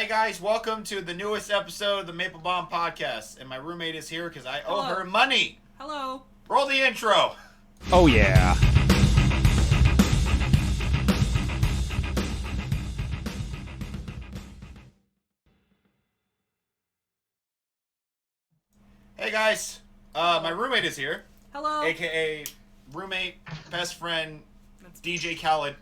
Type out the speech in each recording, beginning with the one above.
Hey guys, welcome to the newest episode of the Maple-Baum podcast. And my roommate is here because I owe her money. Hello. Roll the intro. Oh yeah. Hey guys, my roommate is here. Hello. AKA roommate, best friend, DJ Khaled.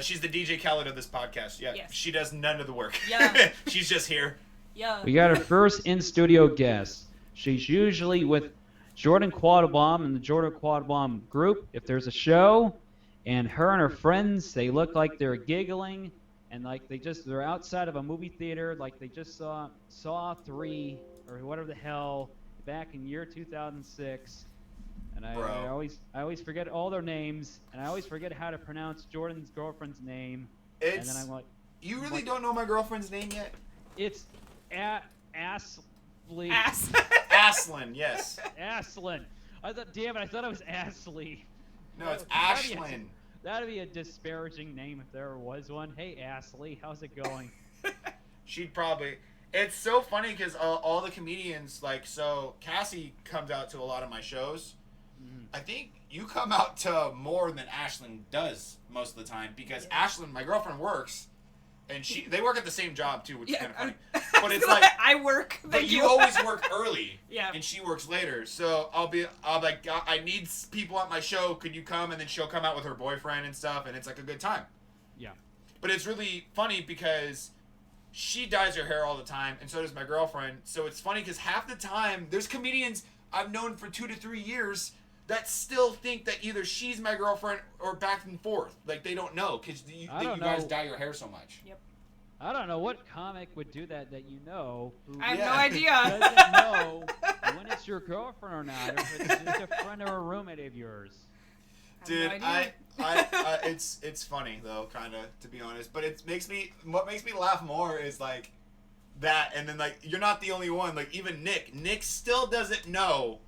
She's the DJ Khaled of this podcast. Yeah, Yes. She does none of the work. Yeah. She's just here. Yeah. We got our first in-studio guest. She's usually with Jordan Quattlebaum and the Jordan Quattlebaum group if there's a show, and her and her friends, they look like they're giggling and like they're outside of a movie theater, like they just saw 3 or whatever the hell back in year 2006. And I always forget all their names, and I always forget how to pronounce Jordan's girlfriend's name. And then I'm like, you really don't know my girlfriend's name yet? it's Ashley. Ashlyn, yes. Ashlyn. I thought it was Ashley. No, it's Ashlyn. That'd be a disparaging name if there was one. Hey, Ashley, how's it going? She'd probably. It's so funny because all the comedians, so Cassie comes out to a lot of my shows. I think you come out to more than Ashlyn does most of the time because Ashlyn, my girlfriend, works, and they work at the same job too, which is kind of funny. But it's like I work. But you always work early, Yeah. and she works later. So I'll be like, I need people at my show. Could you come? And then she'll come out with her boyfriend and stuff, and it's like a good time. Yeah. But it's really funny because she dyes her hair all the time, and so does my girlfriend. So it's funny because half the time there's comedians I've known for 2 to 3 years that still think that either she's my girlfriend or back and forth. Like, they don't know because you guys dye your hair so much. Yep. I don't know what comic would do that you know. Who I have no idea. doesn't know when it's your girlfriend or not, or if it's just a friend or a roommate of yours. Dude, no idea. it's funny though, kind of, to be honest. But what makes me laugh more is like that, and then like you're not the only one. Like even Nick still doesn't know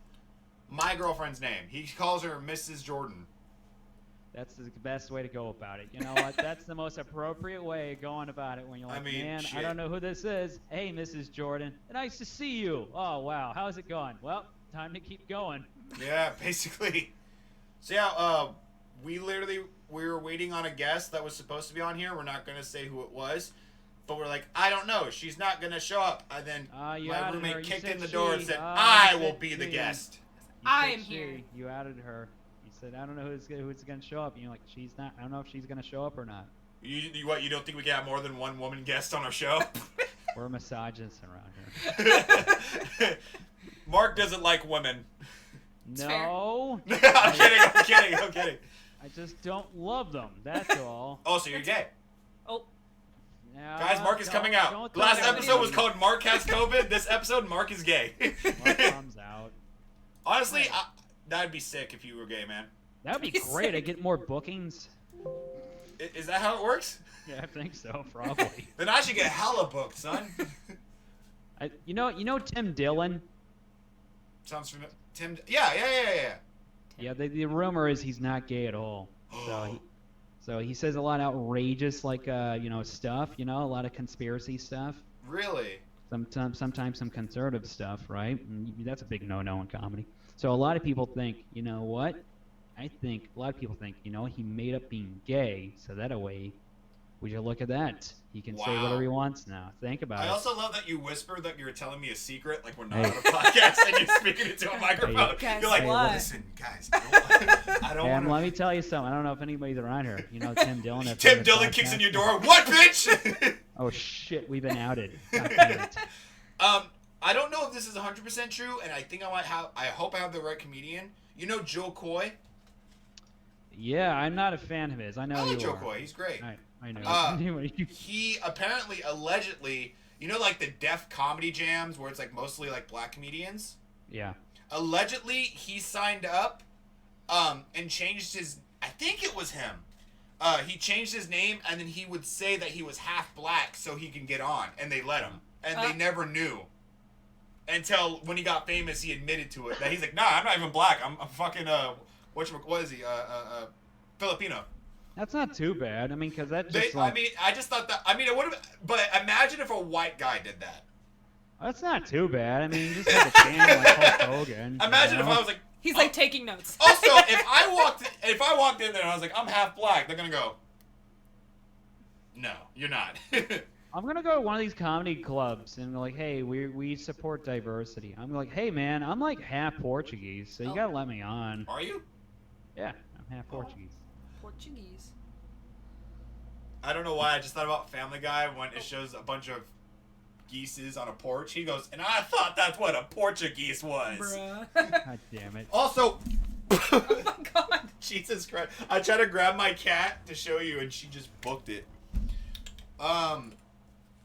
my girlfriend's name. He calls her Mrs. Jordan. That's the best way to go about it. You know what? That's the most appropriate way of going about it when you're like, man, shit. I don't know who this is. Hey, Mrs. Jordan. Nice to see you. Oh, wow. How's it going? Well, time to keep going. Yeah, basically. So yeah, we were waiting on a guest that was supposed to be on here. We're not going to say who it was. But we're like, I don't know. She's not going to show up. And then my roommate kicked in the door and said, I will be the guest. I am here. You outed her. You said, I don't know who's going to show up. And you're like, she's not. I don't know if she's going to show up or not. You don't think we can have more than one woman guest on our show? We're misogynists around here. Mark doesn't like women. No. I'm kidding. I just don't love them. That's all. Oh, so you're gay. Oh. No, Guys, Mark is coming out. Last episode was called Mark Has COVID. This episode, Mark is gay. Mark comes out. Honestly, that'd be sick if you were gay, man. That'd be great. I'd get more bookings. Is that how it works? Yeah, I think so, probably. Then I should get hella booked, son. You know Tim Dillon? Sounds familiar. Tim. Yeah. Yeah, the rumor is he's not gay at all. So he says a lot of outrageous, stuff. A lot of conspiracy stuff. Really? Sometimes some conservative stuff, right? And that's a big no-no in comedy. So a lot of people think, you know what? I think a lot of people think, he made up being gay, so that way, would you look at that? He can say whatever he wants now. Think about it. I also love that you whisper that you're telling me a secret, like we're not on a podcast and you're speaking into a microphone. You're like, listen, guys, I don't want to. Let me tell you something. I don't know if anybody's around here. Tim Dillon. Tim Dillon kicks in your door. What, bitch? Oh, shit. We've been outed. God damn it. I don't know if this is 100% true, and I think I hope I have the right comedian. You know Joe Coy? Yeah, I'm not a fan of his. I know Joe Coy. He's great. I know. He apparently, allegedly, like the deaf comedy jams where it's like mostly like black comedians? Yeah. Allegedly, he signed up and changed I think it was him. He changed his name, and then he would say that he was half black so he can get on, and they let him. And they never knew. Until when he got famous, he admitted to it. That he's like, nah, I'm not even black. I'm fucking, what is he? Filipino. That's not too bad. I mean, because that's just I just thought that, it would have, But imagine if a white guy did that. That's not too bad. I mean, you just have a tan like Hulk Hogan. Imagine you if know? I was like. He's like taking notes. Also, if I walked in there and I was like, I'm half black, they're gonna go. No, you're not. I'm gonna go to one of these comedy clubs and be like, hey, we support diversity. I'm like, hey man, I'm like half Portuguese, so you gotta let me on. Are you? Yeah, I'm half Portuguese. Portuguese. I don't know why. I just thought about Family Guy when it shows a bunch of geeses on a porch. He goes, and I thought that's what a Portuguese was. Bruh. God damn it. Also, Oh my god. Jesus Christ! I tried to grab my cat to show you, and she just booked it.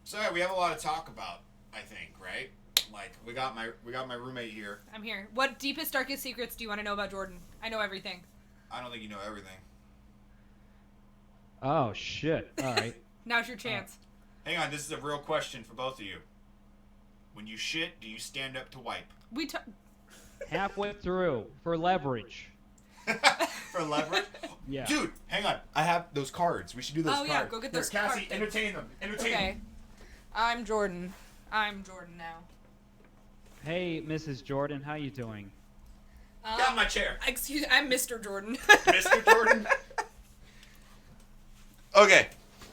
So yeah, we have a lot to talk about. I think, right? Like we got my roommate here. I'm here. What deepest, darkest secrets do you want to know about Jordan? I know everything. I don't think you know everything. Oh shit. All right. Now's your chance. Hang on, this is a real question for both of you. When you shit, do you stand up to wipe? Halfway through for leverage. For leverage? Yeah. Dude, hang on. I have those cards. We should do those cards. Oh, yeah, go get those Here, Cassie, cards. entertain them. Entertain Okay. them. I'm Jordan. I'm Jordan now. Hey, Mrs. Jordan, how you doing? Get on my chair. Excuse me, I'm Mr. Jordan. Mr. Jordan? Okay.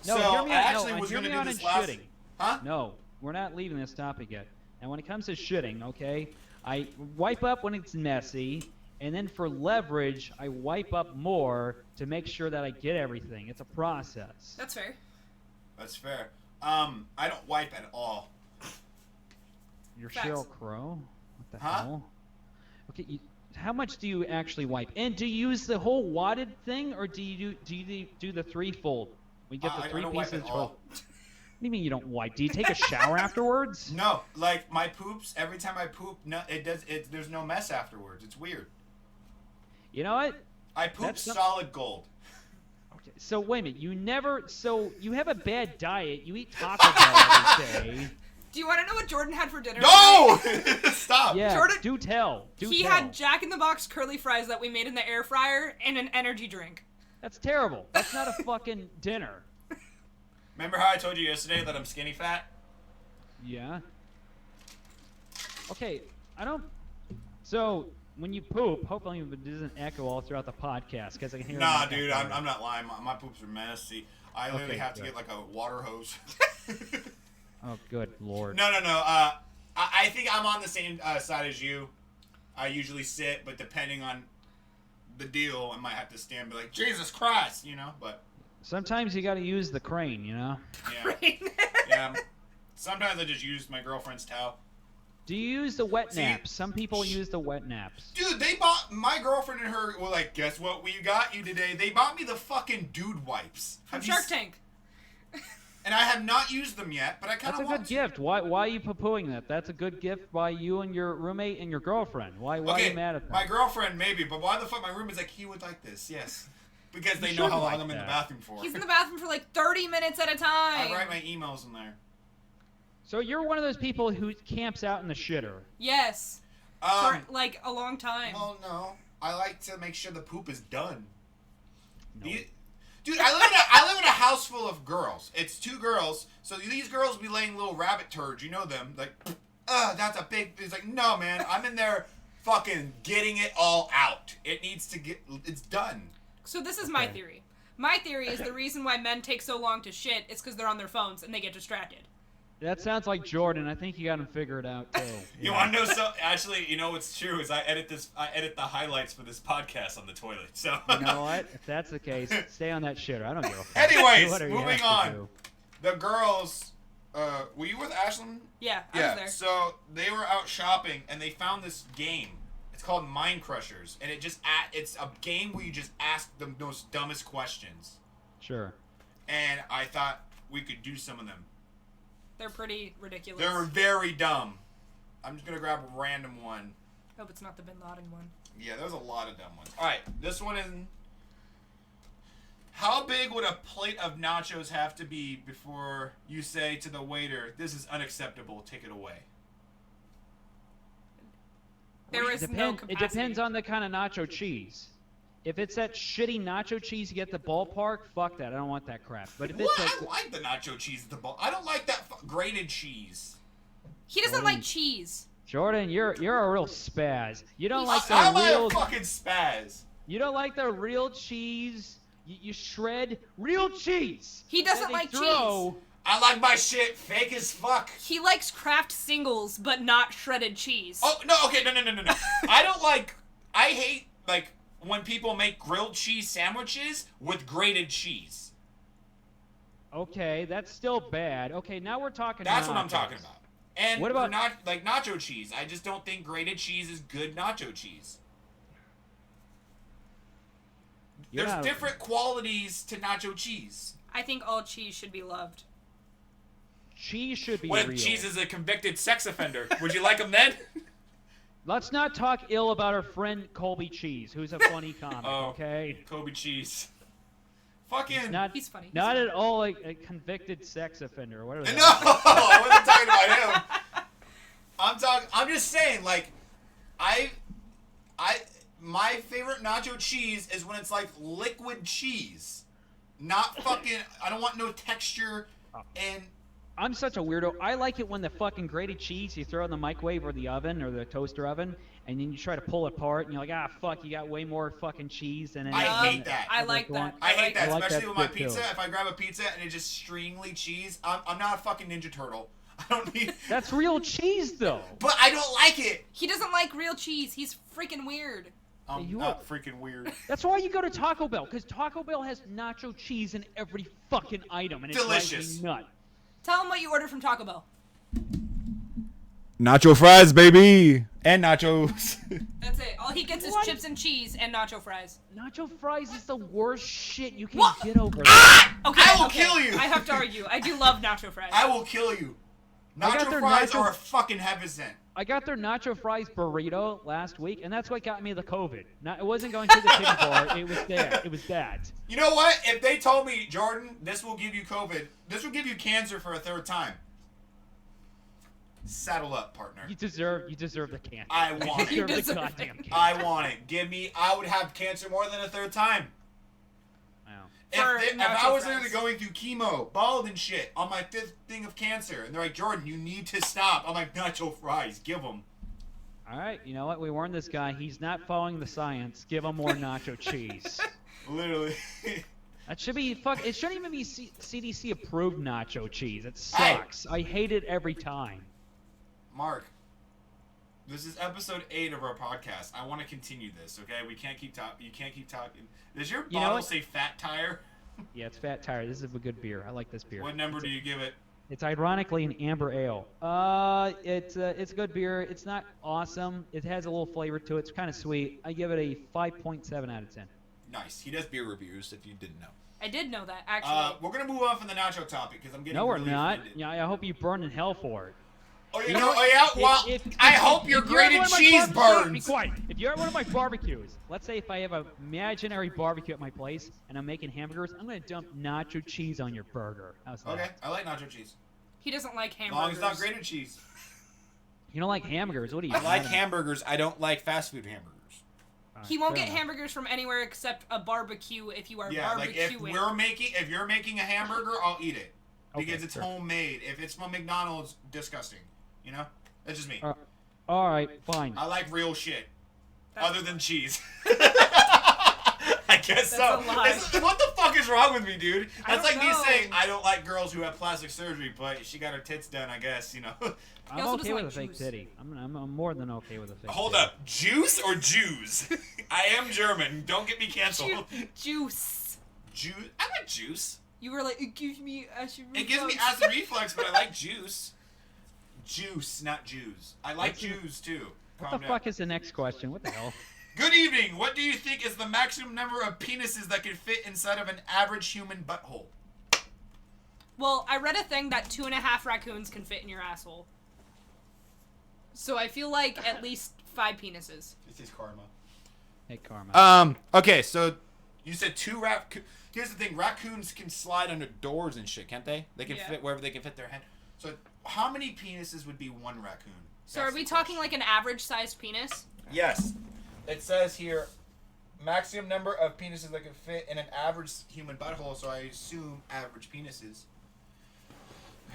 No, so, hear me I out. actually No, was hear going me to out do this on last... shitting. Huh? No, we're not leaving this topic yet. Now, when it comes to shitting, okay, I wipe up when it's messy, and then for leverage, I wipe up more to make sure that I get everything. It's a process. That's fair. That's fair. I don't wipe at all. You're Facts. Sheryl Crow? What the Huh? hell? Okay, how much do you actually wipe? And do you use the whole wadded thing, or do you do the threefold? We get the I three don't wipe pieces. at all. What do you mean you don't wipe? Do you take a shower afterwards? No, like my poops, every time I poop, no, there's no mess afterwards. It's weird. You know what? I poop That's not- solid gold. Okay, so wait a minute. So you have a bad diet. You eat Taco Bell every day. Do you want to know what Jordan had for dinner? No! Stop. Yeah, Jordan- do tell. He had Jack in the Box curly fries that we made in the air fryer and an energy drink. That's terrible. That's not a fucking dinner. Remember how I told you yesterday that I'm skinny fat? Yeah. Okay, I don't. So when you poop, hopefully it doesn't echo all throughout the podcast because I can hear. it Nah, in the dude, background. I'm not lying. My poops are messy. I literally Okay, have to good. get like a water hose. Oh, good lord. No. I think I'm on the same side as you. I usually sit, but depending on the deal, I might have to stand and be like, Jesus Christ, you know? But, Sometimes you got to use the crane, you know. yeah. Yeah. Sometimes I just use my girlfriend's towel. Do you use the wet See- naps? Some people use the wet naps. Dude, they bought, my girlfriend and her were like, guess what we got you today? They bought me the fucking dude wipes. From Have you Shark s- Tank. And I have not used them yet, but I kind That's of a want good to. gift. Why are you poo-pooing that? That's a good gift by you and your roommate and your girlfriend. Why are Okay, you mad at that? my girlfriend maybe, but why the fuck my roommate's like, he would like this, yes. Because they You know should how long like I'm in the that. bathroom for. He's in the bathroom for like 30 minutes at a I time. write my emails in there. So you're one of those people who camps out in the shitter. Yes. For like a long time. Well, no. I like to make sure the poop is done. No. Dude, I live in a house full of girls. It's 2 girls. So these girls be laying little rabbit turds. You know them. Like, that's a big... It's like, no, man. I'm in there fucking getting it all out. It needs to get... It's done. So this is my theory. My theory is the reason why men take so long to shit is because they're on their phones and they get distracted. That sounds like Jordan. I think you got him figured out too. You want to know so? Actually, you know what's true is I edit the highlights for this podcast on the toilet. So You know what? If that's the case, stay on that shitter. I don't give a fuck. Anyways, Do whatever you moving have to on. do. The girls, were you with Ashlyn? Yeah, I Yeah. was there. So they were out shopping and they found this game. It's called Mind Crushers, and it's a game where you just ask the most dumbest questions. Sure. And I thought we could do some of them. They're pretty ridiculous. They're very dumb. I'm just gonna grab a random one. Hope it's not the Bin Laden one. Yeah, there's a lot of dumb ones. All right, this one is. How big would a plate of nachos have to be before you say to the waiter, "This is unacceptable. Take it away"? There is no It capacity. depends on the kind of nacho cheese. If it's that shitty nacho cheese you get at the ballpark, fuck that. I don't want that crap. But if What? it's I like the nacho cheese at the ball. I don't like that grated cheese. He doesn't like cheese. Jordan, you're a real spaz. You don't like the How am I real. a fucking spaz? You don't like the real cheese. You shred real cheese. He doesn't that they like throw. cheese. I like my shit fake as fuck. He likes Kraft singles, but not shredded cheese. Oh no! Okay, no. I don't like. I hate like when people make grilled cheese sandwiches with grated cheese. Okay, that's still bad. Okay, now we're talking. That's what I'm nachos. talking about. And What about- not like nacho cheese? I just don't think grated cheese is good nacho cheese. You're There's not- different qualities to nacho cheese. I think all cheese should be loved. Cheese should be What real. if cheese is a convicted sex offender? Would you like him then? Let's not talk ill about our friend Colby Cheese, who's a funny comic. Oh. Okay. Kobe cheese. Fucking Not, He's funny. He's not funny. at all like a convicted sex offender or whatever. No, that I wasn't talking about him. I'm just saying, like, my favorite nacho cheese is when it's like liquid cheese, not fucking. I don't want no texture and. I'm such a weirdo. I like it when the fucking grated cheese you throw in the microwave or the oven or the toaster oven, and then you try to pull it apart, and you're like, ah, fuck, you got way more fucking cheese than I anything hate that. I like that. I hate that, I like especially that with my shit, too. pizza. If I grab a pizza and it's just stringly cheese, I'm not a fucking Ninja Turtle. I don't need. That's real cheese, though. But I don't like it. He doesn't like real cheese. He's freaking weird. I'm You not freaking weird. That's why you go to Taco Bell, because Taco Bell has nacho cheese in every fucking item, and it drives Delicious. me nuts. Tell him what you ordered from Taco Bell. Nacho fries, baby, and nachos. That's it. All he gets is What? chips and cheese and nacho fries. Nacho fries is the worst shit you can What? get over there. Okay, I will okay. kill you. I have to argue. I do love nacho fries. I will kill you. I got Nacho their fries nacho- are a fucking heaven sent. I got their nacho fries burrito last week, and that's what got me the COVID. It wasn't going to the chicken bar. It was there. It was that. You know what? If they told me, Jordan, this will give you COVID, this will give you cancer for a third time. Saddle up, partner. You deserve the cancer. I want You it. deserve the deserve goddamn it. cancer. I want it. I would have cancer more than a third time. Wow. For If nacho I was fries. literally going through chemo, bald and shit, on my 5th thing of cancer, and they're like, Jordan, you need to stop. I'm like, nacho fries, give them. All right, you know what? We warned this guy. He's not following the science. Give him more nacho cheese. Literally. That should be fuck. It shouldn't even be CDC approved nacho cheese. It Hey. sucks. I hate it every time. Mark, this is episode 8 of our podcast. I want to continue this, okay? We can't keep talking. You can't keep talking. Does your You know bottle what? say Fat Tire? Yeah, it's Fat Tire. This is a good beer. I like this beer. What number do you give it? It's ironically an amber ale. It's a good beer. It's not awesome. It has a little flavor to it. It's kind of sweet. I give it a 5.7 out of 10. Nice. He does beer reviews, if you didn't know. I did know that, actually. We're going to move on from the nacho topic because I'm getting No, we're really not. offended. Yeah, I hope you burn in hell for it. Oh, You know what? Well, I hope your if you're at grated one of my cheese barbecues- Be burns. quiet. If you're at one of my barbecues, let's say if I have an imaginary barbecue at my place and I'm making hamburgers, I'm going to dump nacho cheese on your burger. How's that? Okay, I like nacho cheese. He doesn't like As hamburgers. long as it's not grated cheese. You don't like hamburgers? What do you? I like hamburgers. I don't like fast food hamburgers. He won't get hamburgers from anywhere except a barbecue if you are Yeah, like if barbecuing. if you're making a hamburger, I'll eat it because Okay, it's sure. homemade. If it's from McDonald's, disgusting. You know, that's just me. All right, fine. I like real shit, That's- other than cheese. I guess That's so. a lie. What the fuck is wrong with me, dude? I That's don't like me know. saying I don't like girls who have plastic surgery, but she got her tits done. I guess you know. I'm also okay doesn't with like a fake juice. titty. I'm more than okay with a fake. Hold titty. up, juice or Jews? I am German. Don't get me canceled. Juice. Juice. I like juice. You were like, it gives me acid It gives me reflux." acid reflux, but I like juice. Juice, not Jews. I like What's the- Jews too. What Calm the down. fuck is the next question? What the hell? Good evening. What do you think is the maximum number of penises that can fit inside of an average human butthole? Well, I read a thing that 2.5 raccoons can fit in your asshole. So I feel like at least 5 penises. This is karma. Hey, Karma. Okay, so you said 2 raccoons. Here's the thing: raccoons can slide under doors and shit, can't they? They can Yeah. fit wherever they can fit their head. So, how many penises would be 1 raccoon? So That's are we the talking question. like an average sized penis? Yes. It says here, maximum number of penises that can fit in an average human butthole, so I assume average penises.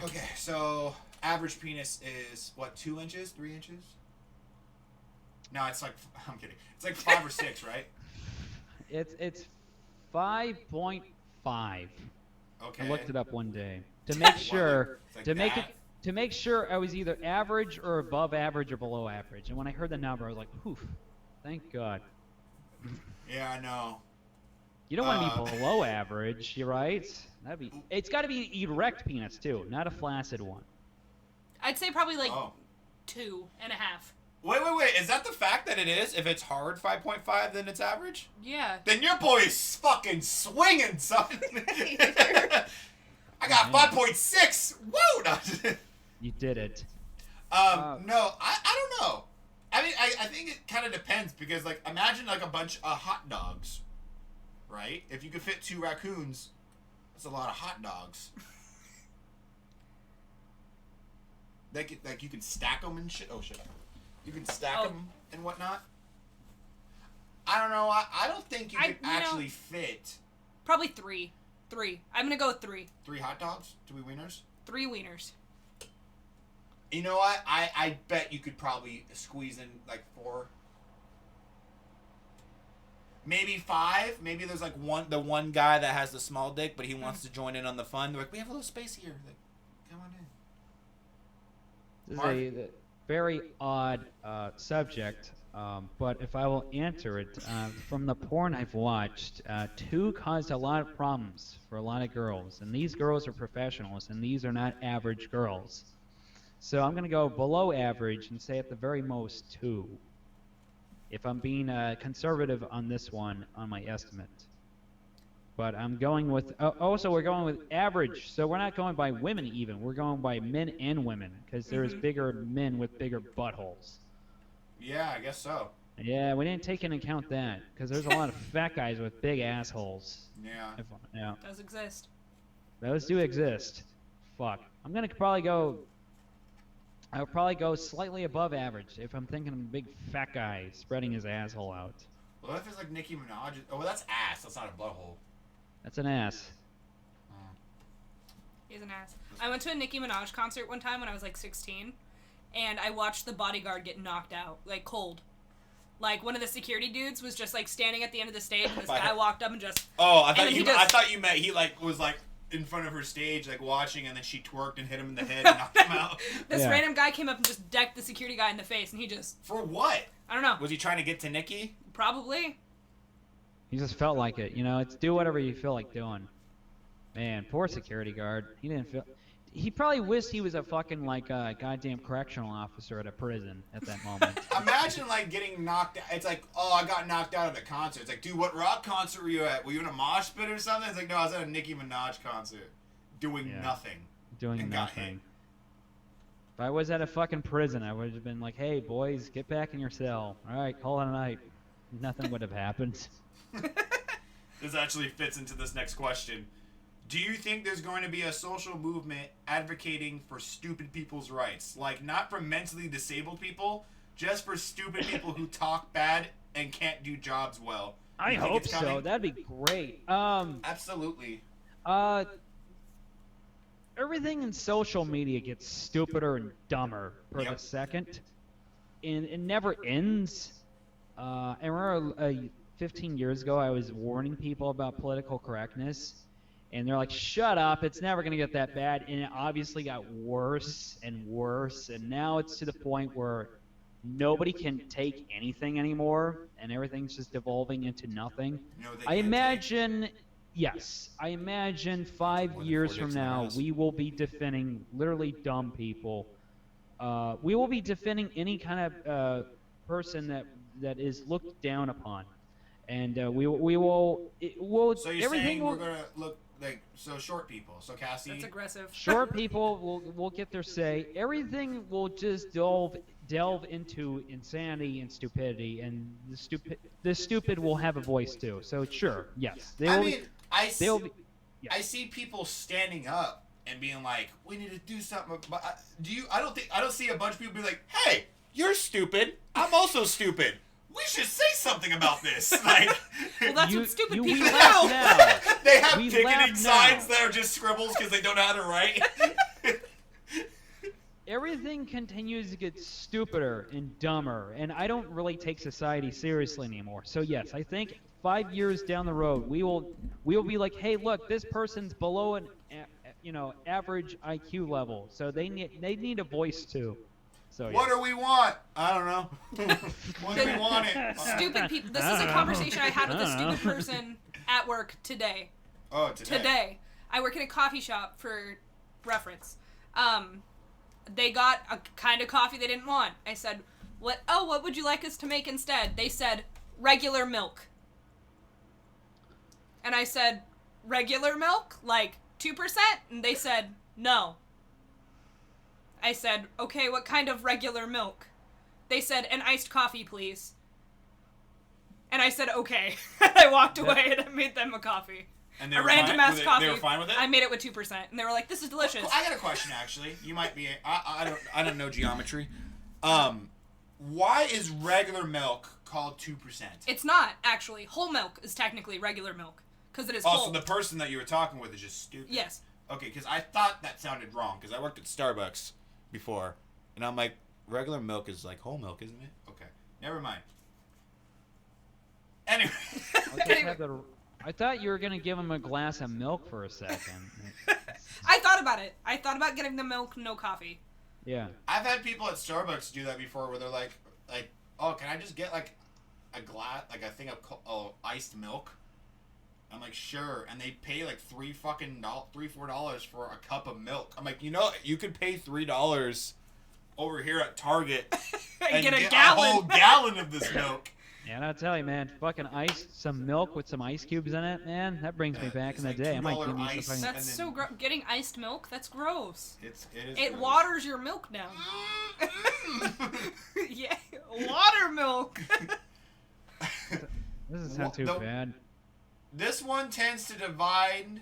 Okay, so average penis is, what, 2 inches? 3 inches? No, it's like, I'm kidding. It's like 5 or 6, right? It's 5.5. Okay. I looked it up one day to make sure It's like to make that? it to make sure I was either average or above average or below average. And when I heard the number, I was like, "Poof, thank God." Yeah, I know. You don't want to be below average, you're right? It's got to be erect penis too, not a flaccid one. I'd say probably like Oh. 2.5. Wait. Is that the fact that it is? If it's hard 5.5, then it's average? Yeah. Then your boy is fucking swinging, son. I got 5.6. Whoa! No. You did it. No, I don't know. I mean, I think it kind of depends because, like, imagine, like, a bunch of hot dogs, right? If you could fit 2 raccoons, that's a lot of hot dogs. Like, you can stack them and shit. Oh, shit. You can stack them and whatnot. I don't know. I don't think you could actually fit... Probably 3. 3. I'm gonna go with 3. 3 hot dogs? 3 wieners? 3 wieners. You know what? I bet you could probably squeeze in, like, 4. Maybe 5. Maybe there's, like, the one guy that has the small dick, but he wants to join in on the fun. They're like, we have a little space here. Like, come on in. This is a very odd subject, but if I will answer it, from the porn I've watched, 2 caused a lot of problems for a lot of girls, and these girls are professionals, and these are not average girls. So I'm going to go below average and say at the very most 2, if I'm being conservative on this one, on my estimate. But I'm going with, also we're going with average, so we're not going by women even, we're going by men and women, because there's bigger men with bigger buttholes. Yeah, I guess so. Yeah, we didn't take into account that, because there's a lot of fat guys with big assholes. Yeah. Yeah. Does exist. Those do exist. Fuck. I'm gonna probably go... I'll probably go slightly above average, if I'm thinking of a big fat guy spreading his asshole out. Well, if it's like Nicki Minaj... Oh, well, that's ass. That's not a butthole. That's an ass. He's an ass. I went to a Nicki Minaj concert one time when I was like 16, and I watched the bodyguard get knocked out, like cold. Like one of the security dudes was just like standing at the end of the stage, and this guy walked up and just. Oh, I thought you meant he like was like in front of her stage, like watching, and then she twerked and hit him in the head and knocked him out. This random guy came up and just decked the security guy in the face, and he just. For what? I don't know. Was he trying to get to Nicki? Probably. He just felt like it, you know. It's do whatever you feel like doing. Man, poor security guard. He didn't feel. He probably wished he was a fucking like goddamn correctional officer at a prison at that moment. Imagine like getting knocked out. It's like, oh, I got knocked out at a concert. It's like, dude, what rock concert were you at? Were you in a mosh pit or something? It's like, no, I was at a Nicki Minaj concert, doing nothing. Doing nothing. If I was at a fucking prison, I would have been like, hey, boys, get back in your cell. All right, call it a night. Nothing would have happened. This actually fits into this next question. Do you think there's going to be a social movement advocating for stupid people's rights? Like, not for mentally disabled people, just for stupid people who talk bad and can't do jobs well. I hope so. That'd be great. Absolutely. Everything in social media gets stupider and dumber per the second. And it never ends. I remember 15 years ago I was warning people about political correctness. And they're like, shut up, it's never going to get that bad. And it obviously got worse and worse. And now it's to the point where nobody can take anything anymore. And everything's just devolving into nothing. I imagine 5 years from now, we will be defending literally dumb people. We will be defending any kind of person that is looked down upon. And we will. So you're saying we're going to look... Like, so short people. So Cassie... That's aggressive. Short people will get their say. Everything will just delve into insanity and stupidity, and the stupid will have a voice too. So sure, yes. I see people standing up and being like, we need to do something. But I don't see a bunch of people be like, hey, you're stupid. I'm also stupid. we should say something about this. Like, Well, that's what stupid we people laugh do. now. they have We picketing laugh signs now. that are just scribbles because they don't know how to write. Everything continues to get stupider and dumber, and I don't really take society seriously anymore. So yes, I think 5 years down the road, we will be like, hey, look, this person's below an average IQ level, so they need a voice too. So What yes. do we want? I don't know. What do we want it? Stupid people. This is a conversation I had with a stupid person at work today. Oh, today. Today. I work in a coffee shop for reference. They got a kind of coffee they didn't want. I said, what would you like us to make instead? They said, regular milk. And I said, regular milk? Like 2%? And they said, no. I said, okay, what kind of regular milk? They said, an iced coffee, please. And I said, okay. I walked away and I made them a coffee. And they A were random fine? ass coffee. They were fine with it? I made it with 2%. And they were like, this is delicious. I got a question, actually. You might be... I don't know geometry. Why is regular milk called 2%? It's not, actually. Whole milk is technically regular milk. Because it is Oh, whole. so the person that you were talking with is just stupid? Yes. Okay, because I thought that sounded wrong, because I worked at Starbucks before, and I'm like, regular milk is like whole milk, isn't it? Okay, never mind. Anyway. I thought you were gonna give him a glass of milk for a second. I thought about it. I thought about getting the milk, no coffee. Yeah. I've had people at Starbucks do that before, where they're like, oh, can I just get like a glass, like a thing of iced milk? I'm like, sure, and they pay like $4 for a cup of milk. I'm like, you could pay $3 over here at Target and get a a gallon. whole gallon of this milk. Yeah, and I'll tell you, man, fucking some milk with some ice cubes in it, man, that brings me back It's in the like day. I might $2 give you ice. some fucking... That's And so then- gross. Getting iced milk? That's gross. It It waters your milk down. Yeah, water milk. This doesn't sound too bad. This one tends to divide.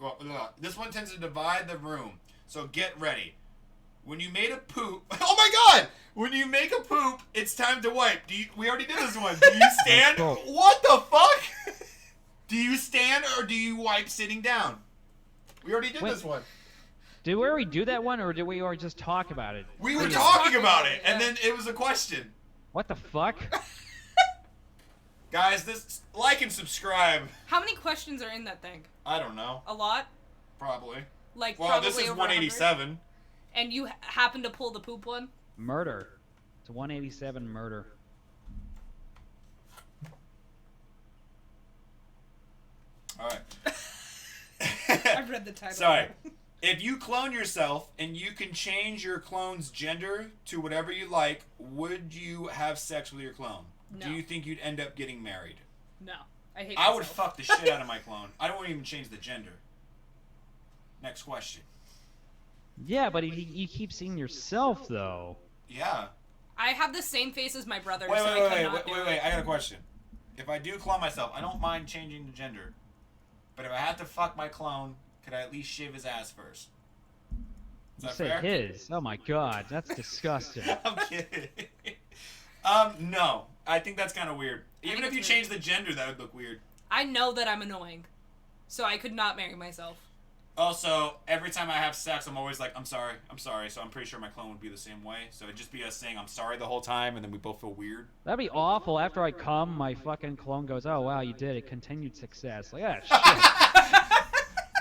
Well, this one tends to divide the room. So get ready. When you made a poop. Oh my God! When you make a poop, it's time to wipe. We already did this one. Do you stand? What the fuck? Do you stand or do you wipe sitting down? We already did this one. Did we already do that one, or did we already just talk about it? We were just talking talking about about it, it, and yeah. then it was a question. What the fuck? Guys, like and subscribe. How many questions are in that thing? I don't know. A lot? Probably. Like, Well, probably this is over 187. 100? And you happen to pull the poop one? Murder. It's 187 murder. All right. I've read the title. Sorry. If you clone yourself and you can change your clone's gender to whatever you like, would you have sex with your clone? No. Do you think you'd end up getting married? No. I hate I would myself. fuck the shit out of my clone. I don't want to even change the gender. Next question. Yeah, but you keep seeing yourself, though. Yeah. I have the same face as my brother, Wait, so I could not do wait. it. I got a question. If I do clone myself, I don't mind changing the gender. But if I have to fuck my clone, could I at least shave his ass first? Is You that say fair? his. Oh my God, that's disgusting. I'm kidding. No. I think that's kind of weird. Even think if you it's change the gender, that would look weird. I know that I'm annoying, so I could not marry myself. Also, every time I have sex, I'm always like, I'm sorry. So I'm pretty sure my clone would be the same way. So it'd just be us saying I'm sorry the whole time, and then we both feel weird. That'd be awful. After I come, my fucking clone goes, "Oh wow, you did it. Continued success." Like, ah,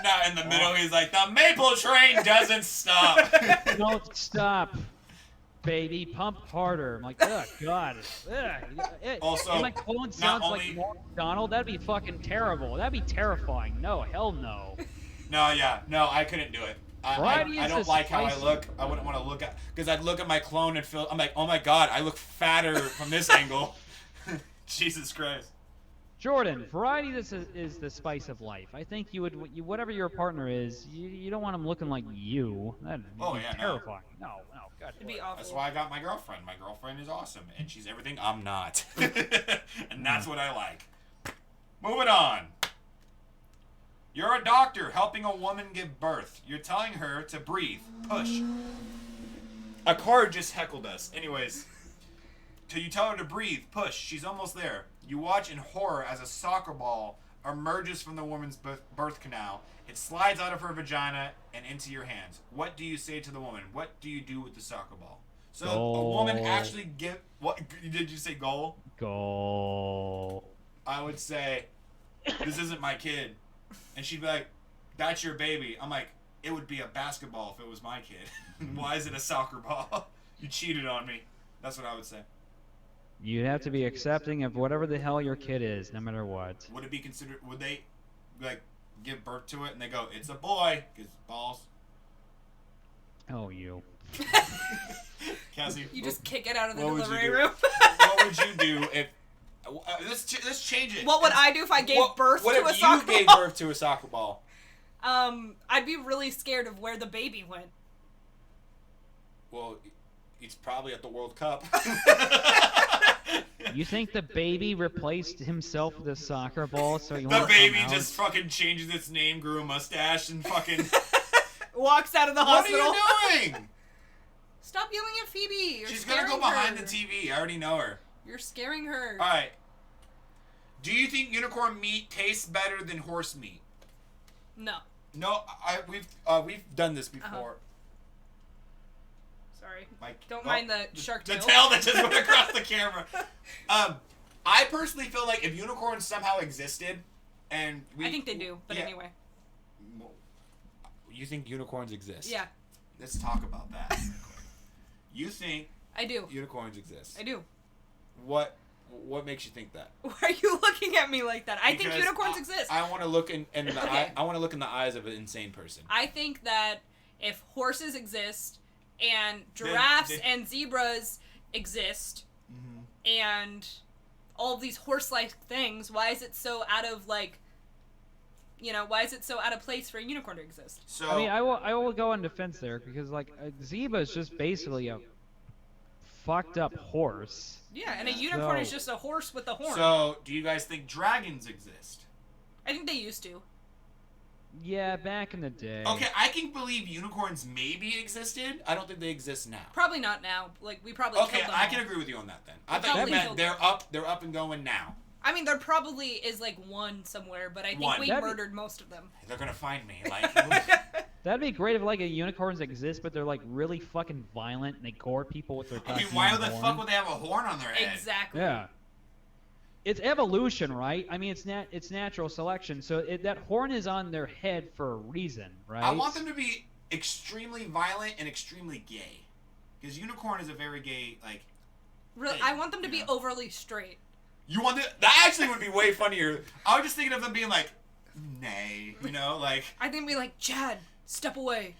Now in the middle, he's like, the maple train doesn't stop. shit. Don't stop, baby. Pump harder. I'm like, oh God. Ugh. Also, and my clone not sounds only- like Norm Macdonald. That'd be fucking terrible. That'd be terrifying. No, hell no. No, I couldn't do it. I don't like how I look. I wouldn't want to look at, because I'd look at my clone and feel, I'm like, oh my God, I look fatter from this angle. Jesus Christ. Jordan, variety is the spice of life. I think you would, whatever your partner is, you don't want him looking like you. That'd be Oh, yeah, no. terrifying. No, God. It'd be awful. That's why I got my girlfriend. My girlfriend is awesome, and she's everything I'm not. And that's what I like. Moving on. You're a doctor helping a woman give birth. You're telling her to breathe. Push. A car just heckled us. Anyways. till you tell her to breathe. Push. She's almost there. You watch in horror as a soccer ball emerges from the woman's birth canal. It slides out of her vagina and into your hands. What do you say to the woman? What do you do with the soccer ball? So a woman actually what did you say? Goal. Goal. I would say, this isn't my kid, and she'd be like, that's your baby. I'm like, it would be a basketball if it was my kid. Why is it a soccer ball? You cheated on me. That's what I would say. You'd have to be accepting of whatever the hell your kid is, no matter what. Would it be considered? Would they like give birth to it and they go, it's a boy, because balls? Oh, you. Cassie, You just kick it out of the what would you delivery do? room. What would you do if? Let's change it. What would I do if I gave birth to a soccer ball? What if you gave birth to a soccer ball? I'd be really scared of where the baby went. Well, he's probably at the World Cup. You think the baby replaced himself with a soccer ball so he The won't baby come out? just fucking changes its name, grew a mustache, and fucking... Walks out of the What are hospital. you doing? Stop yelling at Phoebe. You're She's gonna scaring go behind her. the TV. I already know her. You're scaring her. Alright. Do you think unicorn meat tastes better than horse meat? No. No, we've done this before. Sorry. Mike, Don't mind the shark the tail. tail that just went across the camera. I personally feel like if unicorns somehow existed, and I think they do, but yeah. anyway. You think unicorns exist? Yeah, Let's talk about that. You think I do. unicorns exist? I do. What makes you think that? Why are you looking at me like that? I think Because unicorns exist. I want to look in the Okay. I want to look in the eyes of an insane person. I think that if horses exist and giraffes and zebras exist and all of these horse-like things, why is it so out of why is it so out of place for a unicorn to exist? So I mean, I will go on defense there because like a zebra is just basically a fucked up horse. Yeah, and a unicorn is So- just a horse with a horn. So, do you guys think dragons exist? I think they used to. Yeah, back in the day. Okay, I can believe unicorns maybe existed. I don't think they exist now. Probably not now. Like, we probably Okay, killed them I all. can agree with you on that then. I We thought you probably meant killed they're up and going now. I mean, there probably is like one somewhere, but I think One. we That'd be- murdered most of them. They're gonna find me. Like, That'd be great if like a unicorns exist, but they're like really fucking violent and they gore people with their. I mean, goddamn why the horn. fuck would they have a horn on their head? Exactly. Yeah. It's evolution, right? I mean, it's natural selection. So that horn is on their head for a reason, right? I want them to be extremely violent and extremely gay, because unicorn is a very gay like. Really, Hey, I want them to be yeah. overly straight. You want that actually would be way funnier. I was just thinking of them being like, nay, like. I think we like Chad. Step away.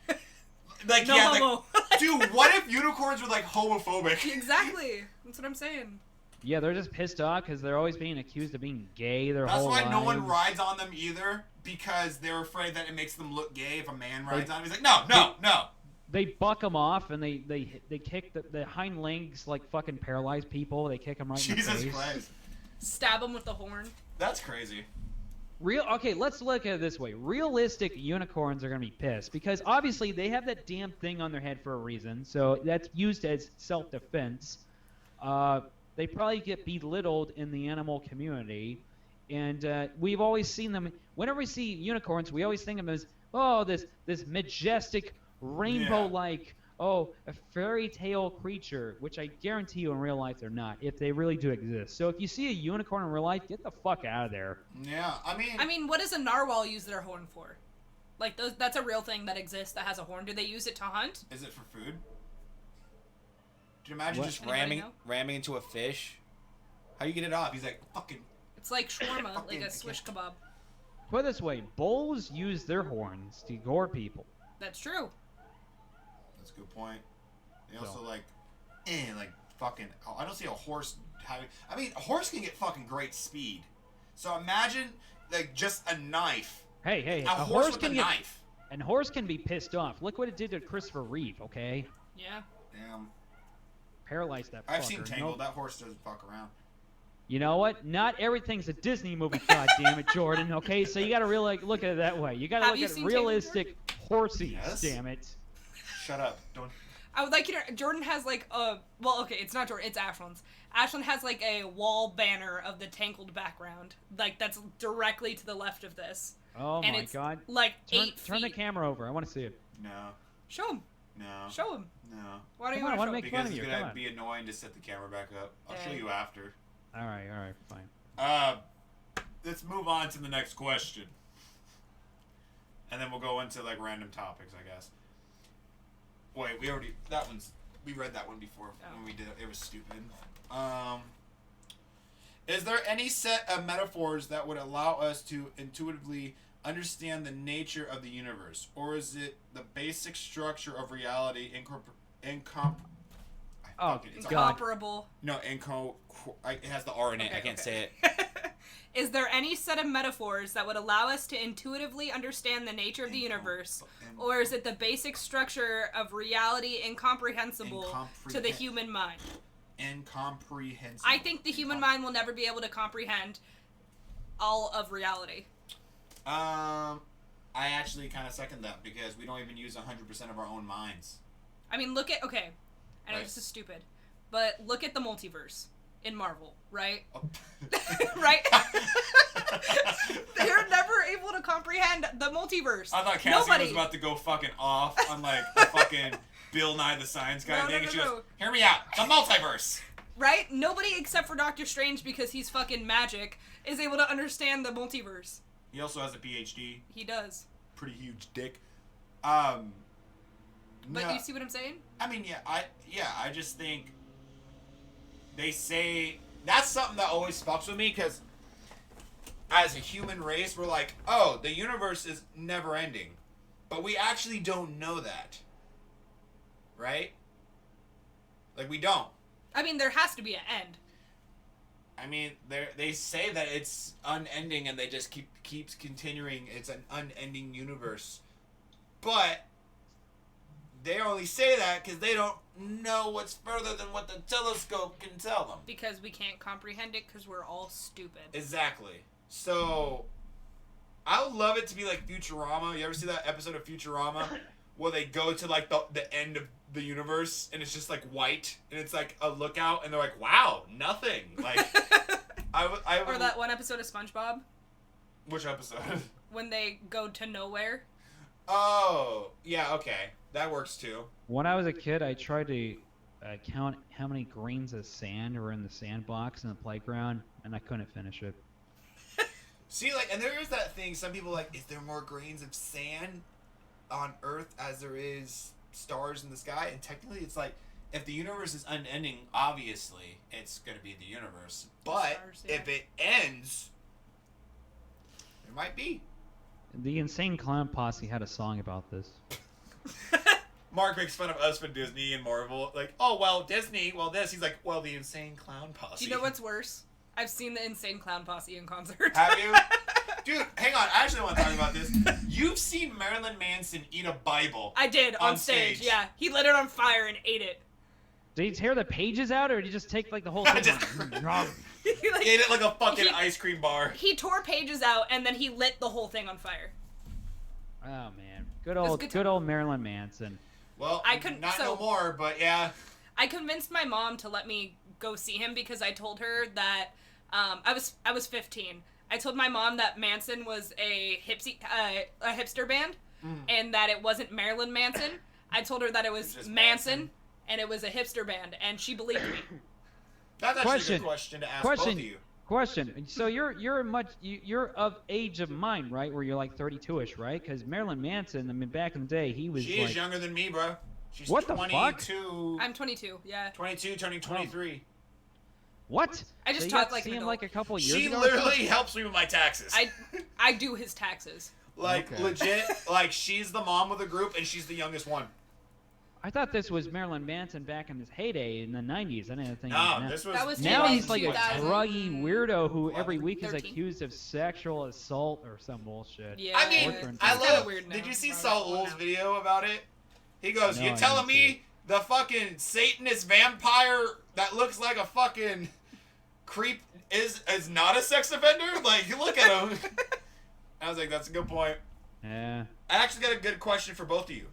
Like No yeah, homo. like, dude, what if unicorns were like homophobic? Exactly. That's what I'm saying. Yeah, they're just pissed off because they're always being accused of being gay their That's whole why lives. no one rides on them either, because they're afraid that it makes them look gay if a man rides on them. He's like, no. They buck them off and they kick the hind legs like fucking paralyzed people. They kick them right in the Jesus face. Christ, Stab them with the horn. that's crazy. Okay, let's look at it this way. Realistic unicorns are gonna be pissed because obviously they have that damn thing on their head for a reason. So that's used as self-defense. They probably get belittled in the animal community, and we've always seen them. Whenever we see unicorns, we always think of them as this majestic rainbow-like a fairy tale creature, which I guarantee you in real life they're not, if they really do exist. So if you see a unicorn in real life, get the fuck out of there. Yeah, I mean, what does a narwhal use their horn for? Like, that's a real thing that exists that has a horn. Do they use it to hunt? is it for food? Do you imagine What? just Anybody know? ramming into a fish? How do you get it off? He's like, fucking. It's like shawarma, Fucking- like a swish kebab. Put it this way, bulls use their horns to gore people. That's true. That's a good point. They So. also like fucking. I don't see a horse having. I mean, a horse can get fucking great speed. So imagine like just a knife. Hey, A horse with a can get knife. and horse can be pissed off. Look what it did to Christopher Reeve, okay? Yeah. Damn. Paralyzed that fucker. I've seen Tangled. Nope. That horse doesn't fuck around. You know what? Not everything's a Disney movie, God damn it, Jordan. Okay, so you gotta really look at it that way. You gotta Have look you at seen realistic horsies, Yes. damn it. Shut up. Don't. I would like you to. Jordan has like a. Well, okay, it's not Jordan. It's Ashlyn's. Ashlyn has like a wall banner of the Tangled background, like that's directly to the left of this. Oh and my it's god! Like turn the camera over. I want to see it. No. Show him. No. Show him. No. Why don't Come you on, I want wanna to show make him? fun Because of it's you. gonna Come on. be annoying to set the camera back up. I'll show Yeah. you after. All right, fine. Let's move on to the next question. And then we'll go into like random topics, I guess. Wait, we read that one before when we did it. It was stupid. Is there any set of metaphors that would allow us to intuitively understand the nature of the universe, or is it the basic structure of reality Incomparable. No, it has the R in it. I can't say it. Is there any set of metaphors that would allow us to intuitively understand the nature of the universe, or is it the basic structure of reality incomprehensible to the human mind? Incomprehensible. I think the human mind will never be able to comprehend all of reality. I actually kind of second that because we don't even use 100% of our own minds. I mean, look at, okay, I know this is stupid, but look at the multiverse in Marvel, right? Oh. Right? They're never able to comprehend the multiverse. I thought Cassie was about to go fucking off on like the fucking Bill Nye the Science Guy thing, and she goes, "Hear me out, the multiverse." Right? Nobody except for Doctor Strange, because he's fucking magic, is able to understand the multiverse. He also has a PhD. He does. Pretty huge dick. But you see what I'm saying? I mean, I just think they say that's something that always fucks with me because as a human race, we're like, oh, the universe is never ending, but we actually don't know that, right? Like we don't. I mean, there has to be an end. I mean, they say that it's unending, and they just keeps continuing. It's an unending universe, but they only say that because they don't know what's further than what the telescope can tell them. Because we can't comprehend it because we're all stupid. Exactly. So, I would love it to be like Futurama. You ever see that episode of Futurama where they go to like the end of the universe and it's just like white and it's like a lookout and they're like, wow, nothing. Like, I would. Or that one episode of SpongeBob. Which episode? When they go to nowhere. Oh, yeah, okay. That works too. When I was a kid, I tried to count how many grains of sand were in the sandbox in the playground, and I couldn't finish it. See, like, and there is that thing, some people are like, is there more grains of sand on Earth as there is stars in the sky? And technically it's like, if the universe is unending, obviously it's going to be the universe. But stars, yeah. if it ends, there might be. The Insane Clown Posse had a song about this. Mark makes fun of us for Disney and Marvel. Like, oh, well, Disney, well, this. He's like, well, the Insane Clown Posse. Do you know what's worse? I've seen the Insane Clown Posse in concert. Have you? Dude, hang on. I actually want to talk about this. You've seen Marilyn Manson eat a Bible. I did, on stage. Yeah. He lit it on fire and ate it. Did he tear the pages out, or did he just take like the whole thing? He ate it like a fucking ice cream bar. He tore pages out, and then he lit the whole thing on fire. Oh, man. Good old Marilyn Manson. Well, I couldn't, not no more, but yeah. I convinced my mom to let me go see him because I told her that I was 15. I told my mom that Manson was a hipster band, and that it wasn't Marilyn Manson. I told her that it was Manson, and it was a hipster band, and she believed me. That's actually a good question to ask both of you. Question. So you're of age of mine, right? Where you're like 32ish, right? Because Marilyn Manson, I mean, back in the day, he was. She is younger than me, bro. She's what 22. The fuck? I'm 22. Yeah. 22, turning 23. What? I just so talk like an adult. Like a couple years she ago. She literally helps me with my taxes. I do his taxes. Like legit, like she's the mom of the group and she's the youngest one. I thought this was Marilyn Manson back in his heyday in the 90s. I didn't think. No, this was. Now he's like a druggy weirdo who 11, every week 13. is accused of sexual assault or some bullshit. Yeah. I mean, I love. Weird now. Did you see Saul's video about it? He goes, No, "You I telling didn't see me the fucking Satanist vampire that looks like a fucking creep is not a sex offender? Like, you look at him." I was like, "That's a good point." Yeah. I actually got a good question for both of you.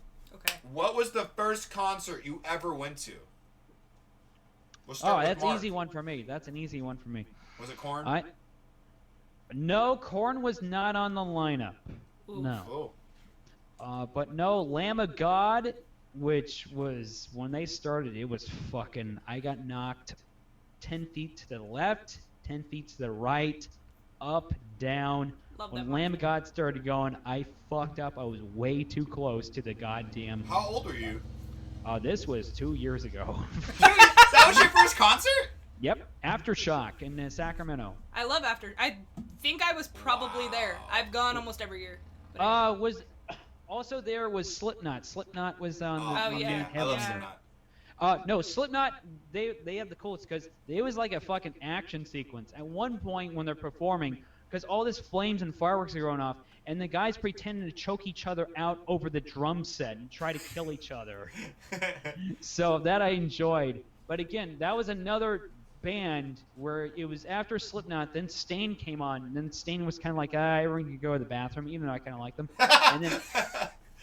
Okay. What was the first concert you ever went to? We'll start with That's Mark. an easy one for me. That's an easy one for me. Was it Korn? No, Korn was not on the lineup. Ooh. No. Oh. But no, Lamb of God, which was when they started, it was fucking. I got knocked 10 feet to the left, 10 feet to the right, up, down. Love When that Lamb of God started going, I fucked up. I was way too close to the goddamn. How old were you? This was 2 years ago. That was your first concert? Yep, Aftershock in Sacramento. I love After. I think I was probably there. I've gone almost every year. But Was also there was Slipknot. Slipknot was on the Oh, main yeah. I love headliner. Slipknot. No, Slipknot, they have the coolest because it was like a fucking action sequence. At one point when they're performing, because all this flames and fireworks are going off, and the guys pretending to choke each other out over the drum set and try to kill each other. So that I enjoyed. But again, that was another band where it was after Slipknot, then Stain came on, and then Stain was kind of like, everyone can go to the bathroom, even though I kind of like them. And then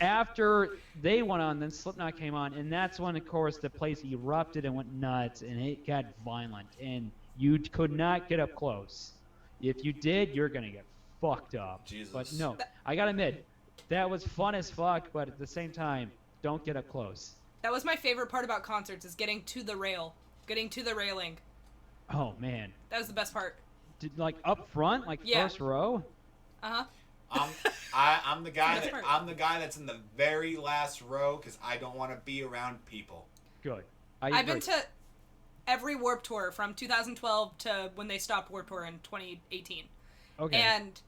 after they went on, then Slipknot came on, and that's when, of course, the place erupted and went nuts, and it got violent, and you could not get up close. If you did, you're going to get fucked up. Jesus. But no, I got to admit, that was fun as fuck, but at the same time, don't get up close. that was my favorite part about concerts is getting to the rail, getting to the railing. Oh, man. That was the best part. Like up front, like Yeah. first row? Uh-huh. I'm the guy That's that smart. I'm the guy that's in the very last row because I don't want to be around people. Good. I've been to every Warped Tour from 2012 to when they stopped Warped Tour in 2018. Okay. And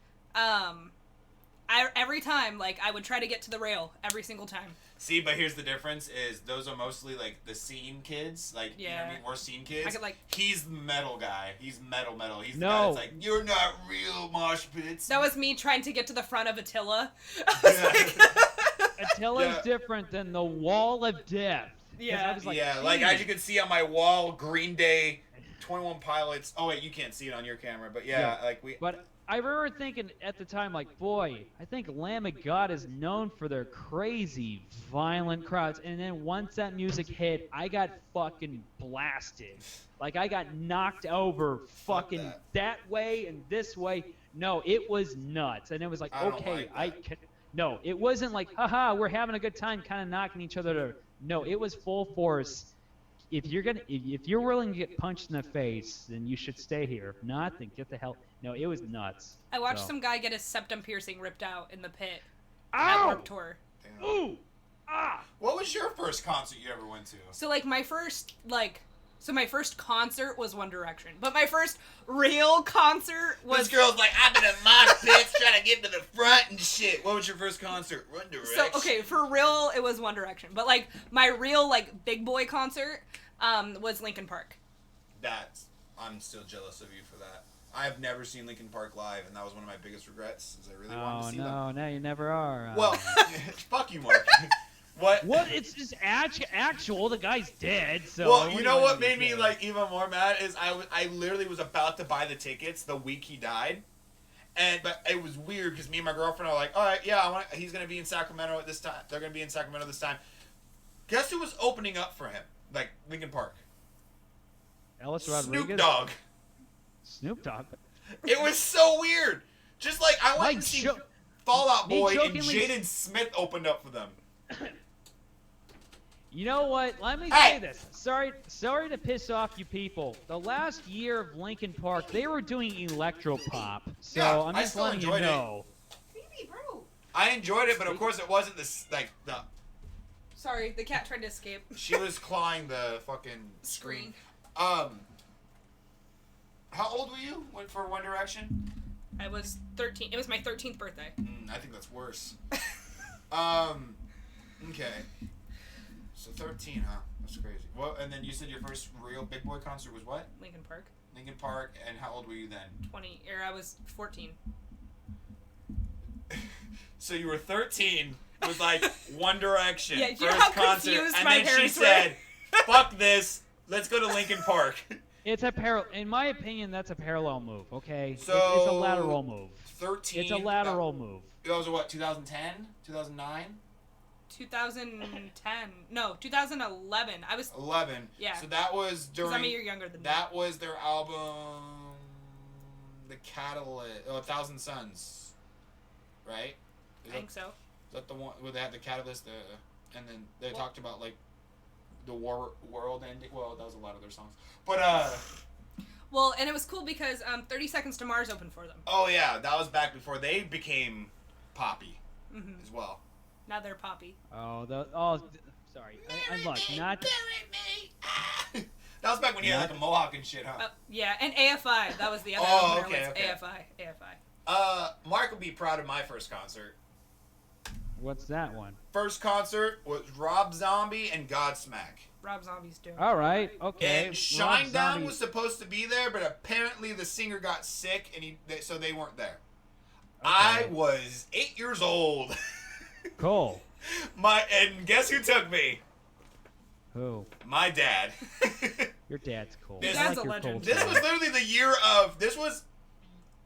every time, like, I would try to get to the rail every single time. See, but here's the difference: is those are mostly like the scene kids, like you know what I Yeah. mean, we're scene kids. I could, like- He's the metal guy. He's metal. He's the No. guy that's like, you're not real mosh pits. That was me trying to get to the front of Attila. Attila's Yeah. different than the Wall of Death. 'Cause Yeah. I was like, yeah, like "Damn as you can see on my wall, Green Day, 21 Pilots. Oh wait, you can't see it on your camera, but yeah. Like we. But I remember thinking at the time, like, boy, I think Lamb of God is known for their crazy, violent crowds. And then once that music hit, I got fucking blasted. Like, I got knocked over fucking that. that way and this way. No, it was nuts. And it was like, I don't okay, like that. No, it wasn't like, haha, we're having a good time kind of knocking each other to... No, it was full force. If you're willing to get punched in the face, then you should stay here. If not, then get the hell... No, it was nuts. I watched So. some guy get his septum piercing ripped out in the pit at Ow! Warped Tour. Damn. Ooh! Ah! What was your first concert you ever went to? So, like, my first concert was One Direction. But my first real concert was... This girl's like, I've been in mosh pits trying to get to the front and shit. What was your first concert? One Direction. So, okay, for real, it was One Direction. But, like, my real, like, big boy concert was Linkin Park. I'm still jealous of you for that. I have never seen Linkin Park live, and that was one of my biggest regrets, is I really wanted to see them. No, you never are. Well, fuck you, Mark. What? What? It's just actual. The guy's dead. So. Well, you know what do made me say? like even more mad is I literally was about to buy the tickets the week he died, but it was weird because me and my girlfriend are like, all right, yeah, he's gonna be in Sacramento at this time. They're gonna be in Sacramento this time. Guess who was opening up for him? Like Linkin Park. Ellis Rodriguez. Snoop Dogg. Snoop Dogg. It was so weird. Just like I went Like and see jo- Fall Out me Boy and jokingly- Jaden Smith opened up for them. You know what? Let me Hey! say this. Sorry to piss off you people. The last year of Linkin Park, they were doing electropop. So Yeah, I'm I just still letting you enjoyed it. know. Baby, bro. I enjoyed it, but of course it wasn't this like the. Sorry, the cat tried to escape. She was clawing the fucking Screen. How old were you for One Direction? I was 13. It was my 13th birthday. I think that's worse. Okay. So 13, huh? That's crazy. Well, and then you said your first real big boy concert was what? Linkin Park. Linkin Park, and how old were you then? 20. Or I was 14. So you were 13 with like One Direction Yeah, first you know how concert, confused and my then she parents were? said, "Fuck this, let's go to Linkin Park." It's a in my opinion, that's a parallel move. Okay. It's a So- lateral move. 13. It's a lateral move. That was what? 2010, 2009. 2010. No, 2011. I was 11. Yeah. So that was during. I'm a year younger than that was their album, The Catalyst, 1,000 Suns, right? I think so. Is that the one where they had the Catalyst, and then they talked about like the world ending? Well, that was a lot of their songs, but Well, and it was cool because 30 Seconds to Mars opened for them. Oh yeah, that was back before they became poppy as well. Now they're poppy. Sorry. I'm look, not. That was back when you had like a mohawk and shit, huh? Yeah, and AFI. That was the other opener. Okay. AFI. Mark will be proud of my first concert. What's that one? First concert was Rob Zombie and Godsmack. Rob Zombie's doing. All right, okay. And Shinedown was supposed to be there, but apparently the singer got sick, and so they weren't there. Okay. I was 8 years old. Cool. And guess who took me? Who? My dad. Your dad's cool. Your dad's a legend. This was literally the year of.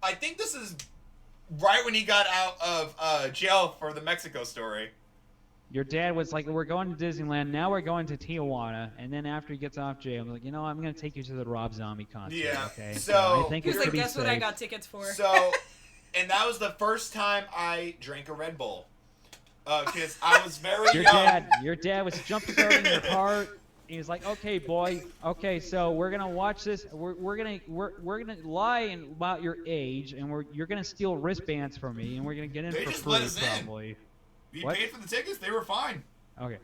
I think this is right when he got out of jail for the Mexico story. Your dad was like, we're going to Disneyland, now we're going to Tijuana, and then after he gets off jail, I'm like, I'm going to take you to the Rob Zombie concert. Yeah. Okay. So I think he's it's like, guess what I got tickets for? So, and that was the first time I drank a Red Bull. Because I was very young. Your dad was jump-starting your heart. He was like, okay, boy, okay, so we're gonna watch this. We're gonna lie about your age, and you're gonna steal wristbands from me, and we're gonna get in for free, probably. We paid for the tickets. They were fine. Okay.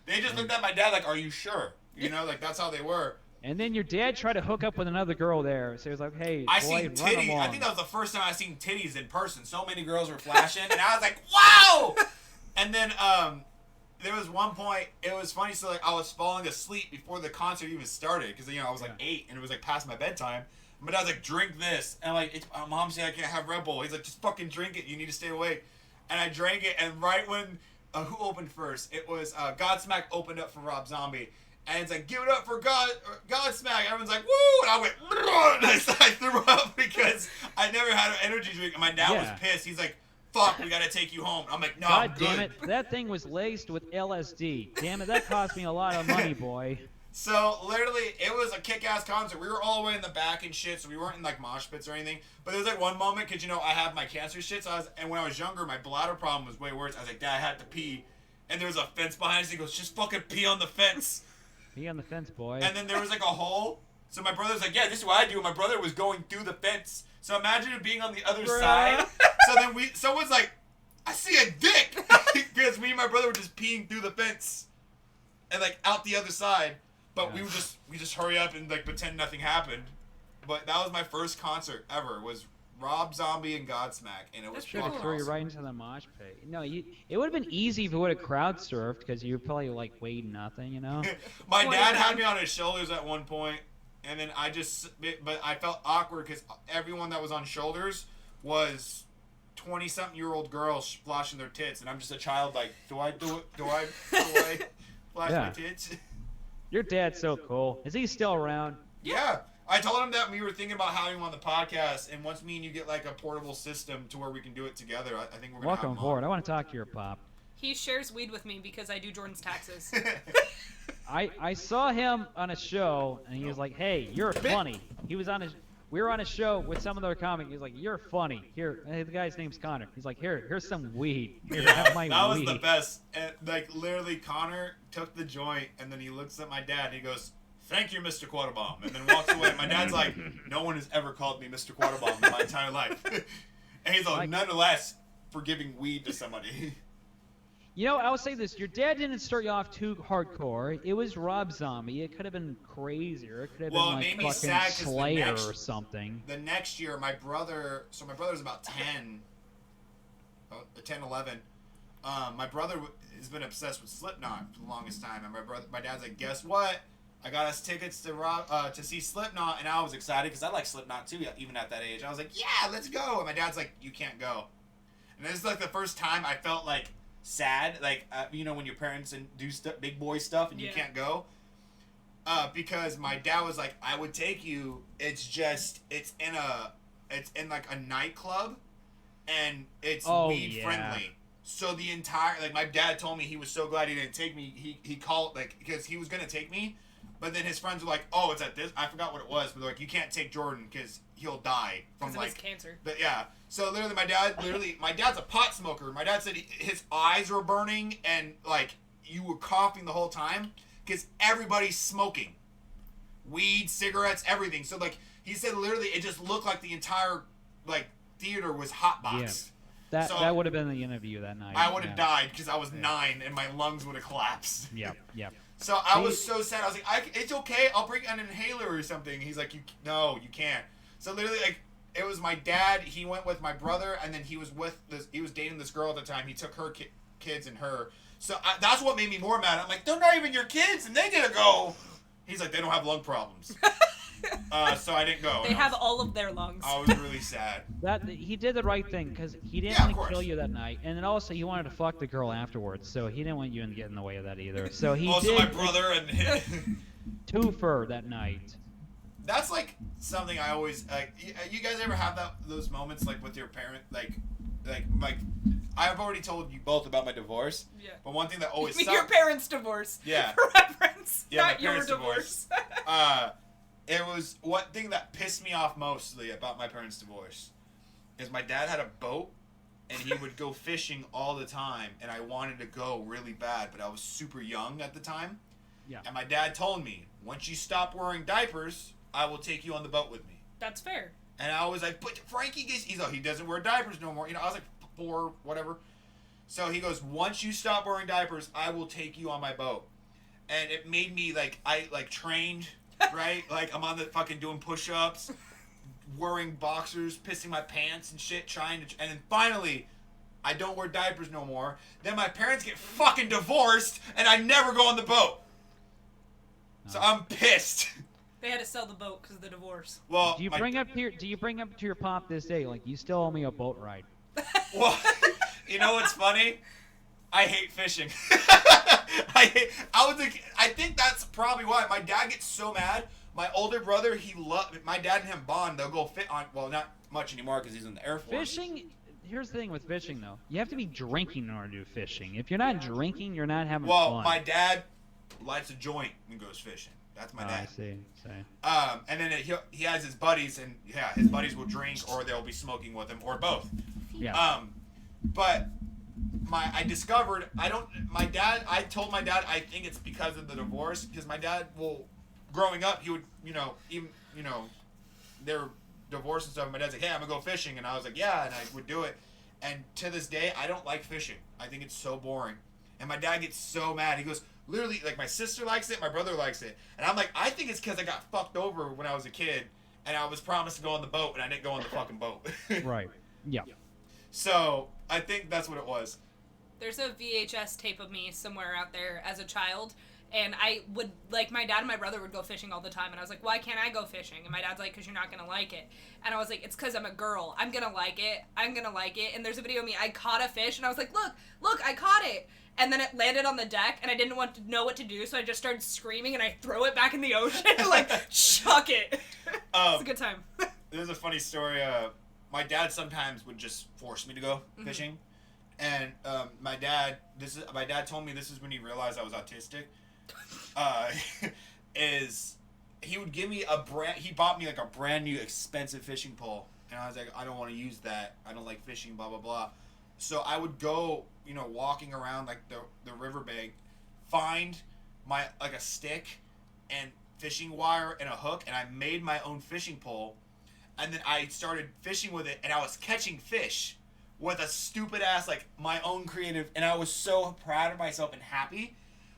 They just looked at my dad like, "Are you sure?" Like that's how they were. And then your dad tried to hook up with another girl there, so he was like, "Hey, I boy, seen run titties. along." I think that was the first time I seen titties in person. So many girls were flashing, and I was like, "Wow!" And then there was one point. It was funny. So like I was falling asleep before the concert even started because I was like 8, and it was like past my bedtime. My dad's like, "Drink this," and I'm like, "Mom said I can't have Red Bull." He's like, "Just fucking drink it. You need to stay awake." And I drank it, and right when who opened first? It was Godsmack opened up for Rob Zombie. And it's like, "Give it up for Godsmack." Everyone's like, "Woo!" And I went, and I threw up because I never had an energy drink. And my dad was pissed. He's like, "Fuck, we gotta take you home." And I'm like, "No, God I'm good." Damn it. That thing was laced with LSD. Damn it, that cost me a lot of money, boy. So, literally, it was a kick-ass concert. We were all the way in the back and shit, so we weren't in, like, mosh pits or anything. But there was, like, one moment, because, I have my cancer shit, and when I was younger, my bladder problem was way worse. I was like, "Dad, I had to pee." And there was a fence behind us. He goes, "Just fucking pee on the fence." Pee on the fence, boy. And then there was, like, a hole. So my brother's like, "Yeah, this is what I do." And my brother was going through the fence. So imagine it being on the other side. So then someone's like, "I see a dick." Because me and my brother were just peeing through the fence. And, like, out the other side. But we just hurry up and like pretend nothing happened. But that was my first concert ever. Was Rob Zombie and Godsmack, and it was fucking threw you right into the mosh pit. No, it would have been easy if it would have crowd surfed because you probably like weighed nothing, My dad had me on his shoulders at one point, and then but I felt awkward because everyone that was on shoulders was 20-something-year-old girls flashing their tits, and I'm just a child. Like, do I flash my tits? Your dad's so cool. Is he still around? Yeah. I told him that we were thinking about having him on the podcast, and once me and you get like a portable system to where we can do it together, I think we're going to have him Welcome aboard. I want to talk to your pop. He shares weed with me because I do Jordan's taxes. I saw him on a show, and he was like, "Hey, you're funny." We were on a show with some other comic. He was like, "You're funny." Here, the guy's name's Connor. He's like, "Here's some weed. Here, have my that weed." was the best. And, like, literally, Connor took the joint, and then he looks at my dad, and he goes, "Thank you, Mr. Quattlebaum," and then walks away. My dad's like, "No one has ever called me Mr. Quattlebaum in my entire life." And he's like, "Nonetheless, for giving weed to somebody." I'll say this. Your dad didn't start you off too hardcore. It was Rob Zombie. It could have been crazier. It could have been like fucking Slayer or something. The next year, my brother's about 10, 11. My brother has been obsessed with Slipknot for the longest time. And my dad's like, "Guess what? I got us tickets to see Slipknot." And I was excited because I like Slipknot too, even at that age. I was like, "Yeah, let's go." And my dad's like, "You can't go." And this is like the first time I felt like sad, like when your parents do big boy stuff and you can't go, because my dad was like, "I would take you. It's in like a nightclub, and it's weed friendly." So the entire, like, my dad told me he was so glad he didn't take me. He called, like, because he was going to take me. But then his friends were like, oh, it's at this. I forgot what it was. But they're like, you can't take Jordan because he'll die from, like, cancer. But yeah. So literally, my dad's a pot smoker. My dad said his eyes were burning and, like, you were coughing the whole time because everybody's smoking. Weed, cigarettes, everything. So, like, he said literally it just looked like the entire, like, theater was hotboxed. Yeah. That would have been the interview that night. I would have died because I was 9 and my lungs would have collapsed. Yeah. So I was so sad. I was like, it's okay. I'll bring an inhaler or something. He's like, no, you can't. So literally, like, it was my dad. He went with my brother, and then he was dating this girl at the time. He took her kids and her. So that's what made me more mad. I'm like, they're not even your kids, and they didn't go. He's like, they don't have lung problems. So I didn't go. They have all of their lungs. I was really sad. He did the right thing because he didn't want to kill you that night, and then also he wanted to fuck the girl afterwards, so he didn't want you to get in the way of that either. So he also did my brother and twofer that night. That's like something I always like. You guys ever have those moments like with your parent, like I've already told you both about my divorce. Yeah. But one thing that always You mean your parents' divorce? Yeah. For reference. Yeah, not my your parents' divorce. It was one thing that pissed me off mostly about my parents' divorce is my dad had a boat and he would go fishing all the time, and I wanted to go really bad, but I was super young at the time. Yeah. And my dad told me, once you stop wearing diapers, I will take you on the boat with me. That's fair. And I was like, but Frankie he doesn't wear diapers no more. You know, I was like 4, whatever. So he goes, once you stop wearing diapers, I will take you on my boat. And it made me I trained, right? Like I'm on the fucking doing push-ups, wearing boxers, pissing my pants and shit, and then finally, I don't wear diapers no more. Then my parents get fucking divorced, and I never go on the boat. So I'm pissed. They had to sell the boat because of the divorce. Well, Do you bring up to your pop this day, like, you still owe me a boat ride? Well, you know what's funny? I hate fishing. I think that's probably why my dad gets so mad. My older brother, my dad and him bond. They'll go well, not much anymore because he's in the Air Force. Fishing. Here's the thing with fishing, though. You have to be drinking in order to do fishing. If you're not drinking, you're not having fun. Well, my dad lights a joint and goes fishing. That's my dad. I see. And then he has his buddies, and yeah, his buddies will drink or they'll be smoking with him or both. Yeah. But I told my dad I think it's because of the divorce, because my dad growing up, he would, they're divorced and stuff. My dad's like, hey, I'm gonna go fishing, and I was like, yeah, and I would do it. And to this day, I don't like fishing. I think it's so boring. And my dad gets so mad. He goes, literally, like, my sister likes it, my brother likes it. And I'm like, I think it's because I got fucked over when I was a kid, and I was promised to go on the boat, and I didn't go on the fucking boat. Right. Yeah. So, I think that's what it was. There's a VHS tape of me somewhere out there as a child, and I would, like, my dad and my brother would go fishing all the time, and I was like, why can't I go fishing? And my dad's like, because you're not going to like it. And I was like, it's because I'm a girl. I'm going to like it. And there's a video of me, I caught a fish, and I was like, look, I caught it. And then it landed on the deck, and I didn't want to know what to do, so I just started screaming, and I throw it back in the ocean, like, chuck it. It's a good time. There's a funny story. My dad sometimes would just force me to go fishing. And my dad told me this is when he realized I was autistic. Is he would give me he bought me like a brand new expensive fishing pole, and I was like, I don't want to use that. I don't like fishing, blah blah blah. So I would go, walking around like the riverbank, find a stick and fishing wire and a hook, and I made my own fishing pole, and then I started fishing with it, and I was catching fish with a stupid ass, like, my own creative, and I was so proud of myself and happy.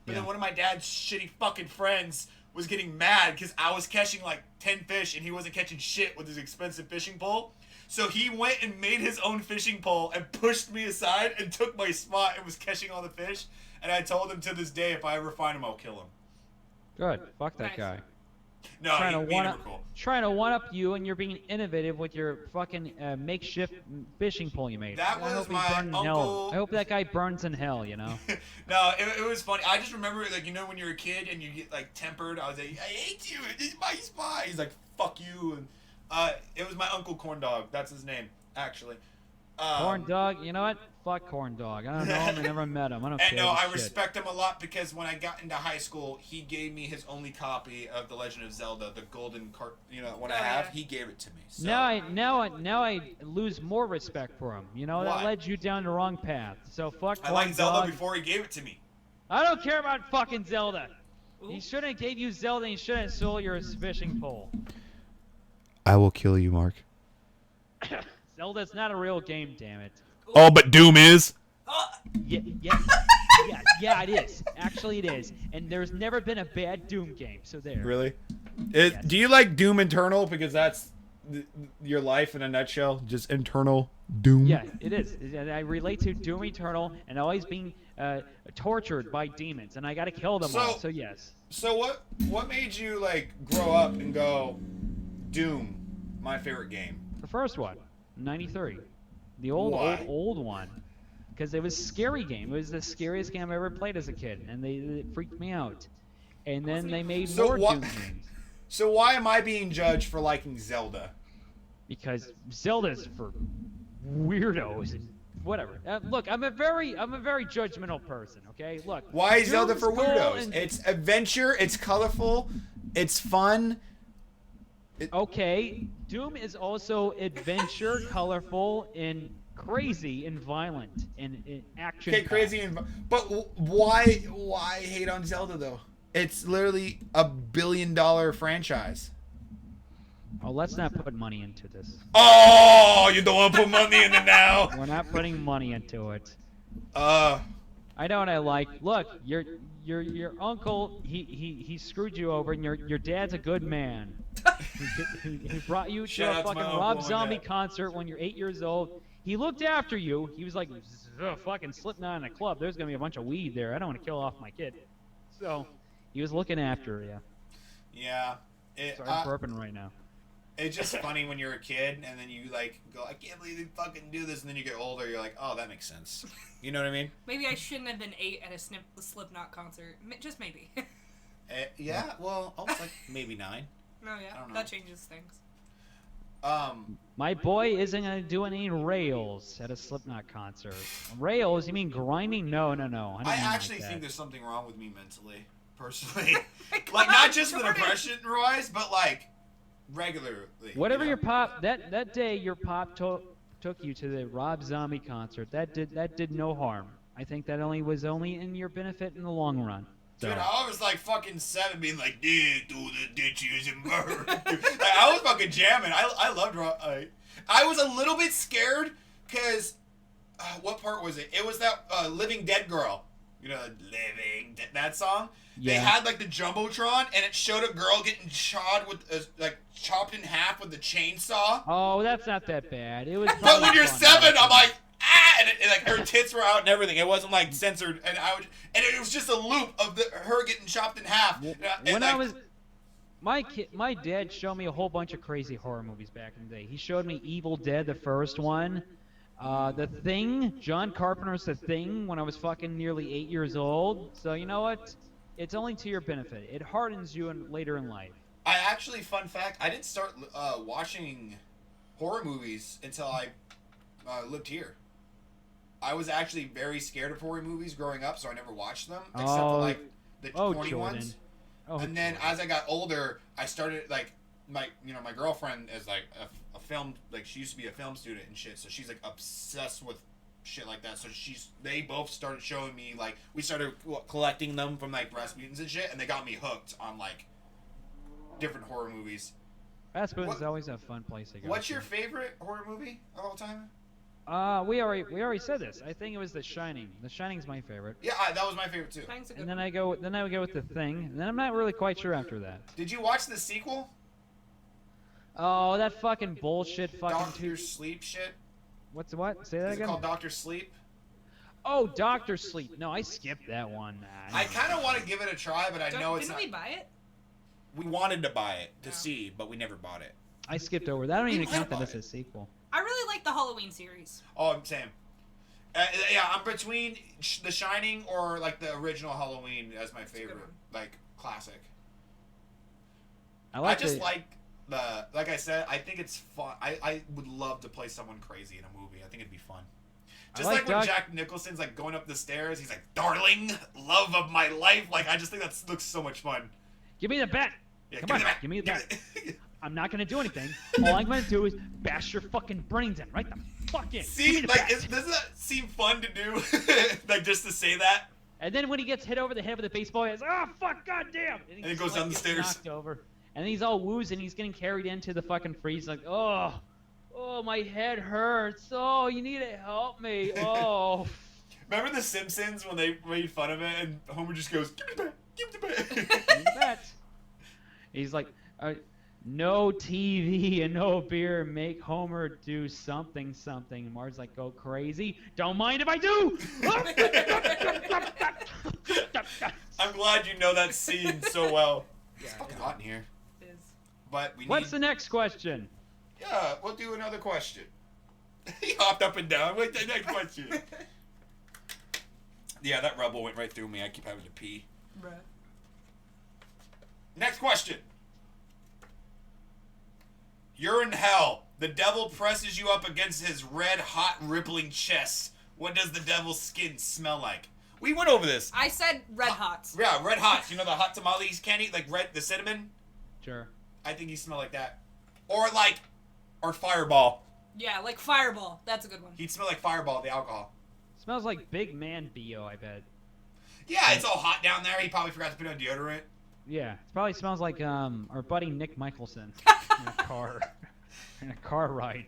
But then one of my dad's shitty fucking friends was getting mad because I was catching like 10 fish and he wasn't catching shit with his expensive fishing pole. So he went and made his own fishing pole and pushed me aside and took my spot and was catching all the fish. And I told him to this day, if I ever find him, I'll kill him. Good. Fuck that guy. No, trying to one-up you, and you're being innovative with your fucking makeshift fishing pole you made. That was my uncle. I hope that guy burns in hell, No, it was funny. I just remember, like, when you're a kid and you get, like, tempered, I was like, I hate you, this is my spot. He's like, fuck you. And it was my Uncle Corndog. That's his name, actually. Corn dog. You know what? Fuck corn dog. I don't know him. I never met him. I don't And care. no, I shit. respect him a lot because when I got into high school, he gave me his only copy of The Legend of Zelda, the golden cart. You know, what I have, he gave it to me. So. Now I lose more respect for him. You know, Why? that led you down the wrong path. So fuck I corn liked Zelda dog. before he gave it to me. I don't care about fucking Zelda. Ooh. He shouldn't have gave you Zelda. He shouldn't have sold your fishing pole. I will kill you, Mark. Zelda's not a real game, damn it. Oh, but Doom is. Yeah, it is. Actually, it is. And there's never been a bad Doom game, so there. Really? Yes. Do you like Doom Eternal? Because that's your life in a nutshell. Just internal Doom. Yeah, it is. And I relate to Doom Eternal and always being tortured by demons, and I gotta kill them all. So yes. So what made you like grow up and go, Doom, my favorite game? The first one, '93, the old one, because it was a scary game. It was the scariest game I ever played as a kid, and it freaked me out. And then they made more Doom games. So why am I being judged for liking Zelda? Because Zelda's for weirdos and whatever. Look, I'm a very judgmental person. Okay, look. Why is Zelda for Doom's goal weirdos? It's adventure. It's colorful. It's fun. Okay, Doom is also adventure, colorful, and crazy and violent and action. Okay, crazy but why hate on Zelda though? It's literally $1 billion franchise. Oh, let's not put money into this. Oh, you don't want to put money in it now. We're not putting money into it. Uh, I know what I like. Look, your uncle, he screwed you over, and your dad's a good man. He brought you Shout to out a to my fucking uncle Rob and Zombie dad. concert when you're 8 years old. He looked after you. He was like, fucking Slipknot in a club. There's gonna be a bunch of weed there. I don't want to kill off my kid. So he was looking after you. yeah. Sorry, I'm burping right now. It's just funny when you're a kid and then you like go, I can't believe they fucking do this, and then you get older, you're like, oh, that makes sense. You know what I mean? Maybe I shouldn't have been 8 at a Slipknot concert. Just maybe. Yeah. Well, I was like maybe 9. No, yeah, I don't know. that changes things. My boy isn't gonna do any rails at a Slipknot concert. Rails? You mean grinding? No. I actually think there's something wrong with me mentally, personally. Like not just the depression rise, but like regularly. Whatever you know? your pop that day your pop took you to the Rob Zombie concert, that did no harm. I think that was only in your benefit in the long run. So. Dude, I was like fucking 7 being like, dude, do the ditches and burn. Like, I was fucking jamming. I loved rock. I was a little bit scared because, what part was it? It was that Living Dead girl. You know, Living Dead, that song? Yeah. They had like the Jumbotron and it showed a girl getting chopped in half with the chainsaw. Oh, that's not that bad. It was. But when you're fun. 7, I'm like, and like her tits were out and everything. It wasn't like censored, and it was just a loop of her getting chopped in half. My dad showed me a whole bunch of crazy horror movies back in the day. He showed me Evil Dead, the first one, The Thing, John Carpenter's The Thing, when I was fucking nearly 8 years old. So you know what? It's only to your benefit. It hardens you later in life. I actually, fun fact, I didn't start watching horror movies until I lived here. I was actually very scared of horror movies growing up, so I never watched them except for like the corny ones. And then as I got older, I started like my girlfriend is like a film, like she used to be a film student and shit, so she's like obsessed with shit like that. So they both started showing me, like, we started collecting them from like Rasputin's and shit, and they got me hooked on like different horror movies. Rasputin's always a fun place to go. What's your favorite horror movie of all time? We already said this. I think it was The Shining. The Shining's my favorite. Yeah, that was my favorite too. And then I go with The Thing. And then I'm not really quite sure after that. Did you watch the sequel? Oh, that fucking bullshit fucking Doctor Sleep shit. What's what? Say that Is again. it called Doctor Sleep? Oh, Doctor Sleep. No, I skipped that one. I kind of want to give it a try, but I know it's not. Didn't we buy it? We wanted to buy it to see, but we never bought it. I skipped over that. I don't even count that bought as a sequel. I really like the Halloween series. Oh, same. Yeah, I'm between The Shining or like the original Halloween as my favorite, like classic. I like just like like I said, I think it's fun. I would love to play someone crazy in a movie. I think it'd be fun. Just like when Jack Nicholson's like going up the stairs, he's like, "Darling, love of my life." Like I just think that looks so much fun. Give me the bat. Yeah, Come on, give me the bat. I'm not gonna do anything. All I'm gonna do is bash your fucking brains in right the fuck in. See, like, doesn't that seem fun to do? Like just to say that. And then when he gets hit over the head with a baseball, he's oh fuck, goddamn! And he goes down the stairs. Knocked over. And then he's all woozing. He's getting carried into the fucking freeze. Like, oh, my head hurts. Oh, you need to help me. Oh. Remember The Simpsons when they made fun of it and Homer just goes, "Give me the bat, give me the bat." Give me the bat. He's like, no TV and no beer. Make Homer do something. Marge's like, go crazy. Don't mind if I do. I'm glad you know that scene so well. It's fucking hot in here. It is. But What's the next question? Yeah, we'll do another question. He hopped up and down. Wait, the next question. Yeah, that rubble went right through me. I keep having to pee. Bruh. Next question. You're in hell. The devil presses you up against his red, hot, rippling chest. What does the devil's skin smell like? We went over this. I said red hots. Yeah, red hots. You know the hot tamales can't eat, like the cinnamon? Sure. I think he smell like that. Or Fireball. Yeah, like Fireball. That's a good one. He'd smell like Fireball, the alcohol. Smells like big man BO, I bet. Yeah, it's all hot down there. He probably forgot to put on deodorant. Yeah, it probably smells like our buddy Nick Michelson in a car ride.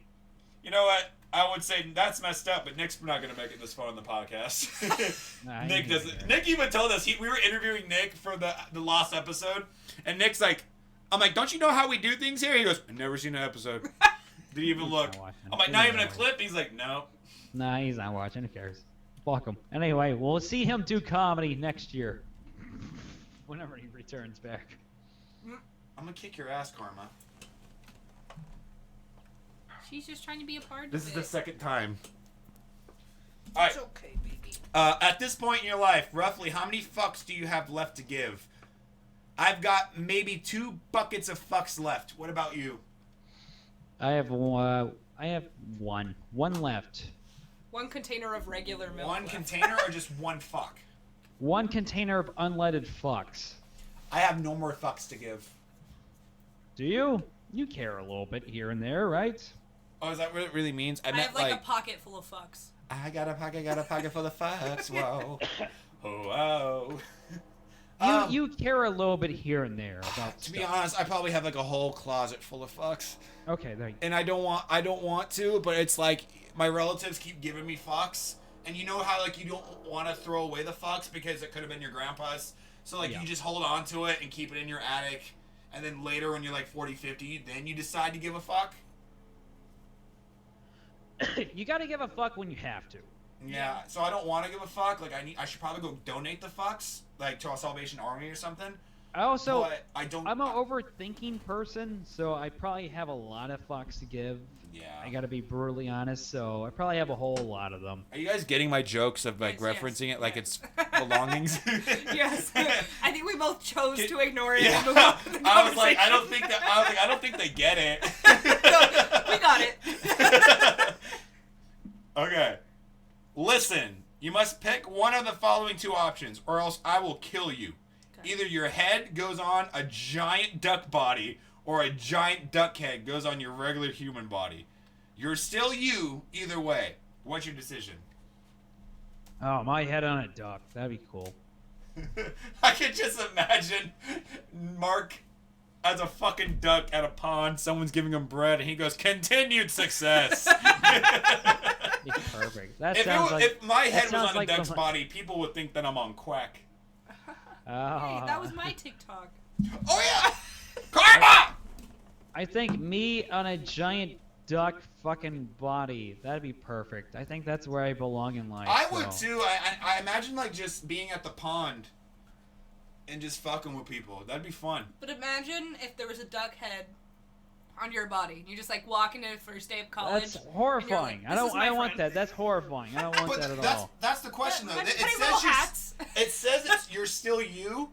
You know what? I would say that's messed up, but Nick's not going to make it this far on the podcast. Nick doesn't. Nick even told us we were interviewing Nick for the last episode, and Nick's like, I'm like, don't you know how we do things here? He goes, I've never seen an episode. Did he even look? I'm like, not even a clip? He's like, no. Nah, he's not watching. Who cares? Fuck him. Anyway, we'll see him do comedy next year. Whenever he returns back. I'm gonna kick your ass, Karma. She's just trying to be a part of it. This is the second time. Alright. It's okay, baby. At this point in your life, roughly how many fucks do you have left to give? I've got maybe 2 buckets of fucks left. What about you? I have one. One left. 1 container of regular milk. 1 left. container or just 1 fuck? 1 container of unleaded fucks. I have no more fucks to give. Do you? You care a little bit here and there, right? Oh, is that what it really means? I have like a pocket full of fucks. I got a pocket full of fucks. Whoa. Oh, You care a little bit here and there about to be honest, I probably have like a whole closet full of fucks. Okay, there you go. And I don't want to, but it's like my relatives keep giving me fucks. And you know how like you don't want to throw away the fucks because it could have been your grandpa's. So like you just hold on to it and keep it in your attic. And then later when you're like 40, 50, then you decide to give a fuck. You gotta give a fuck when you have to. Yeah, so I don't want to give a fuck. Like I should probably go donate the fucks, like to a Salvation Army or something. I'm an overthinking person, so I probably have a lot of fucks to give. Yeah. I gotta be brutally honest, so I probably have a whole lot of them. Are you guys getting my jokes of like referencing it like it's belongings? Yes. I think we both chose to ignore it. Yeah. And move on to the I was like, I don't think they get it. No, we got it. Okay. Listen, you must pick one of the following 2 options, or else I will kill you. Okay. Either your head goes on a giant duck body, or a giant duck head goes on your regular human body. You're still you, either way. What's your decision? Oh, my head on a duck. That'd be cool. I can just imagine Mark as a fucking duck at a pond. Someone's giving him bread, and he goes, "Continued success." It's perfect. If my head was on a duck's body, people would think that I'm on Quack. Hey, that was my TikTok. Oh yeah, Karma! I think me on a giant duck fucking body. That'd be perfect. I think that's where I belong in life. I would too. I imagine like just being at the pond and just fucking with people. That'd be fun. But imagine if there was a duck head on your body. You just like walk into the first day of college. That's horrifying. Like, I don't want that. That's horrifying. I don't want that at all. That's the question though. It says it says you're still you,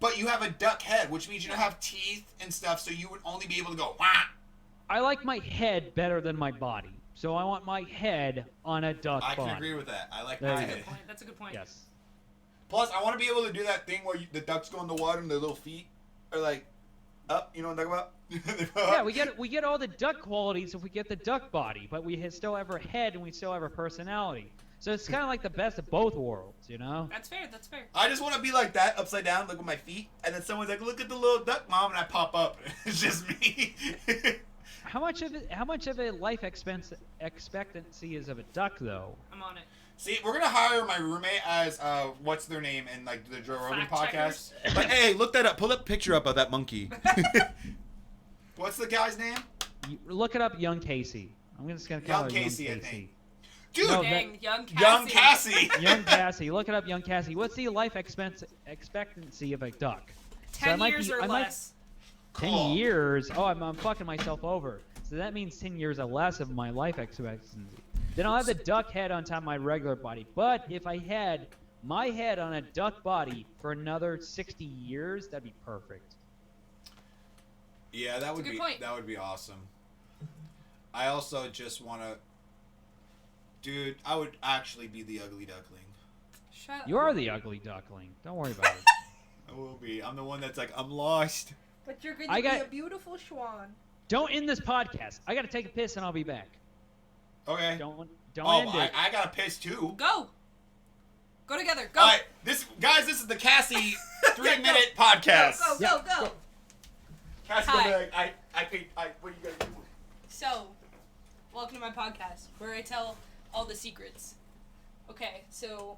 but you have a duck head, which means you don't have teeth and stuff, so you would only be able to go, wah. I like my head better than my body. So I want my head on a duck body. I can agree with that. I like There my you head. go. That's a good point. Yes. Plus, I want to be able to do that thing where the ducks go in the water and their little feet are like up. You know what I'm talking about? Yeah, we get all the duck qualities if we get the duck body, but we still have our head and we still have our personality. So it's kind of like the best of both worlds, you know? That's fair. That's fair. I just want to be like that, upside down, look with my feet, and then someone's like, "Look at the little duck, mom," and I pop up. It's just me. How much of a life expectancy is of a duck, though? I'm on it. See, we're gonna hire my roommate as what's their name in like the Joe Rogan Fact podcast. checkers. Like, hey, look that up. Pull that picture up of that monkey. What's the guy's name? Look it up, Young Casey. I'm just gonna call Young her Casey, Young I Casey. think. Dude, No, Dang, young Cassie. Young Cassie. Young Cassie. Look it up, Young Cassie. What's the life expectancy of a duck? So I 10 might years be- or I might- less. 10 Cool. years? Oh, I'm fucking myself over. So that means 10 years or less of my life expectancy. Then I'll have the duck head on top of my regular body. But if I had my head on a duck body for another 60 years, that'd be perfect. Yeah, that would a good be point. that would be awesome. I also just want to, dude. I would actually be the ugly duckling. Shut up. You're the ugly duckling. Don't worry about it. I will be. I'm the one that's like, I'm lost. But you're going I to be got- a beautiful swan. Don't end this podcast. I gotta take a piss and I'll be back. Okay. Don't Oh, end it. I gotta piss too. Go. Go together. Go. All right, this is the Cassie 3-minute podcast. Go. Cassie, Hi. gonna be like, what are you gonna do? So, welcome to my podcast where I tell all the secrets. Okay, so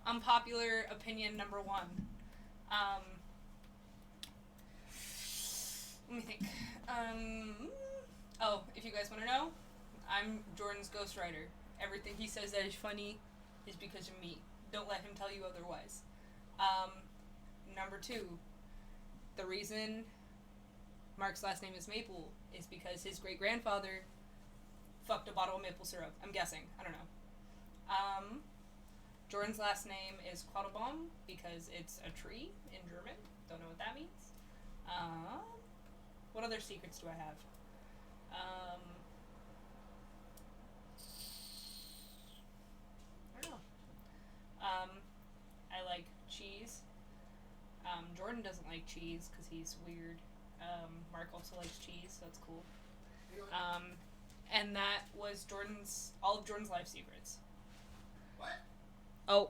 unpopular opinion number 1. Let me think. Oh, if you guys want to know, I'm Jordan's ghostwriter. Everything he says that is funny is because of me. Don't let him tell you otherwise. Number 2, the reason Mark's last name is Maple is because his great-grandfather fucked a bottle of maple syrup. I'm guessing. I don't know. Jordan's last name is Quattlebaum because it's a tree in German. Don't know what that means. What other secrets do I have? I don't know. I like cheese. Jordan doesn't like cheese because he's weird. Mark also likes cheese, so that's cool. And that was all of Jordan's life secrets. What? Oh,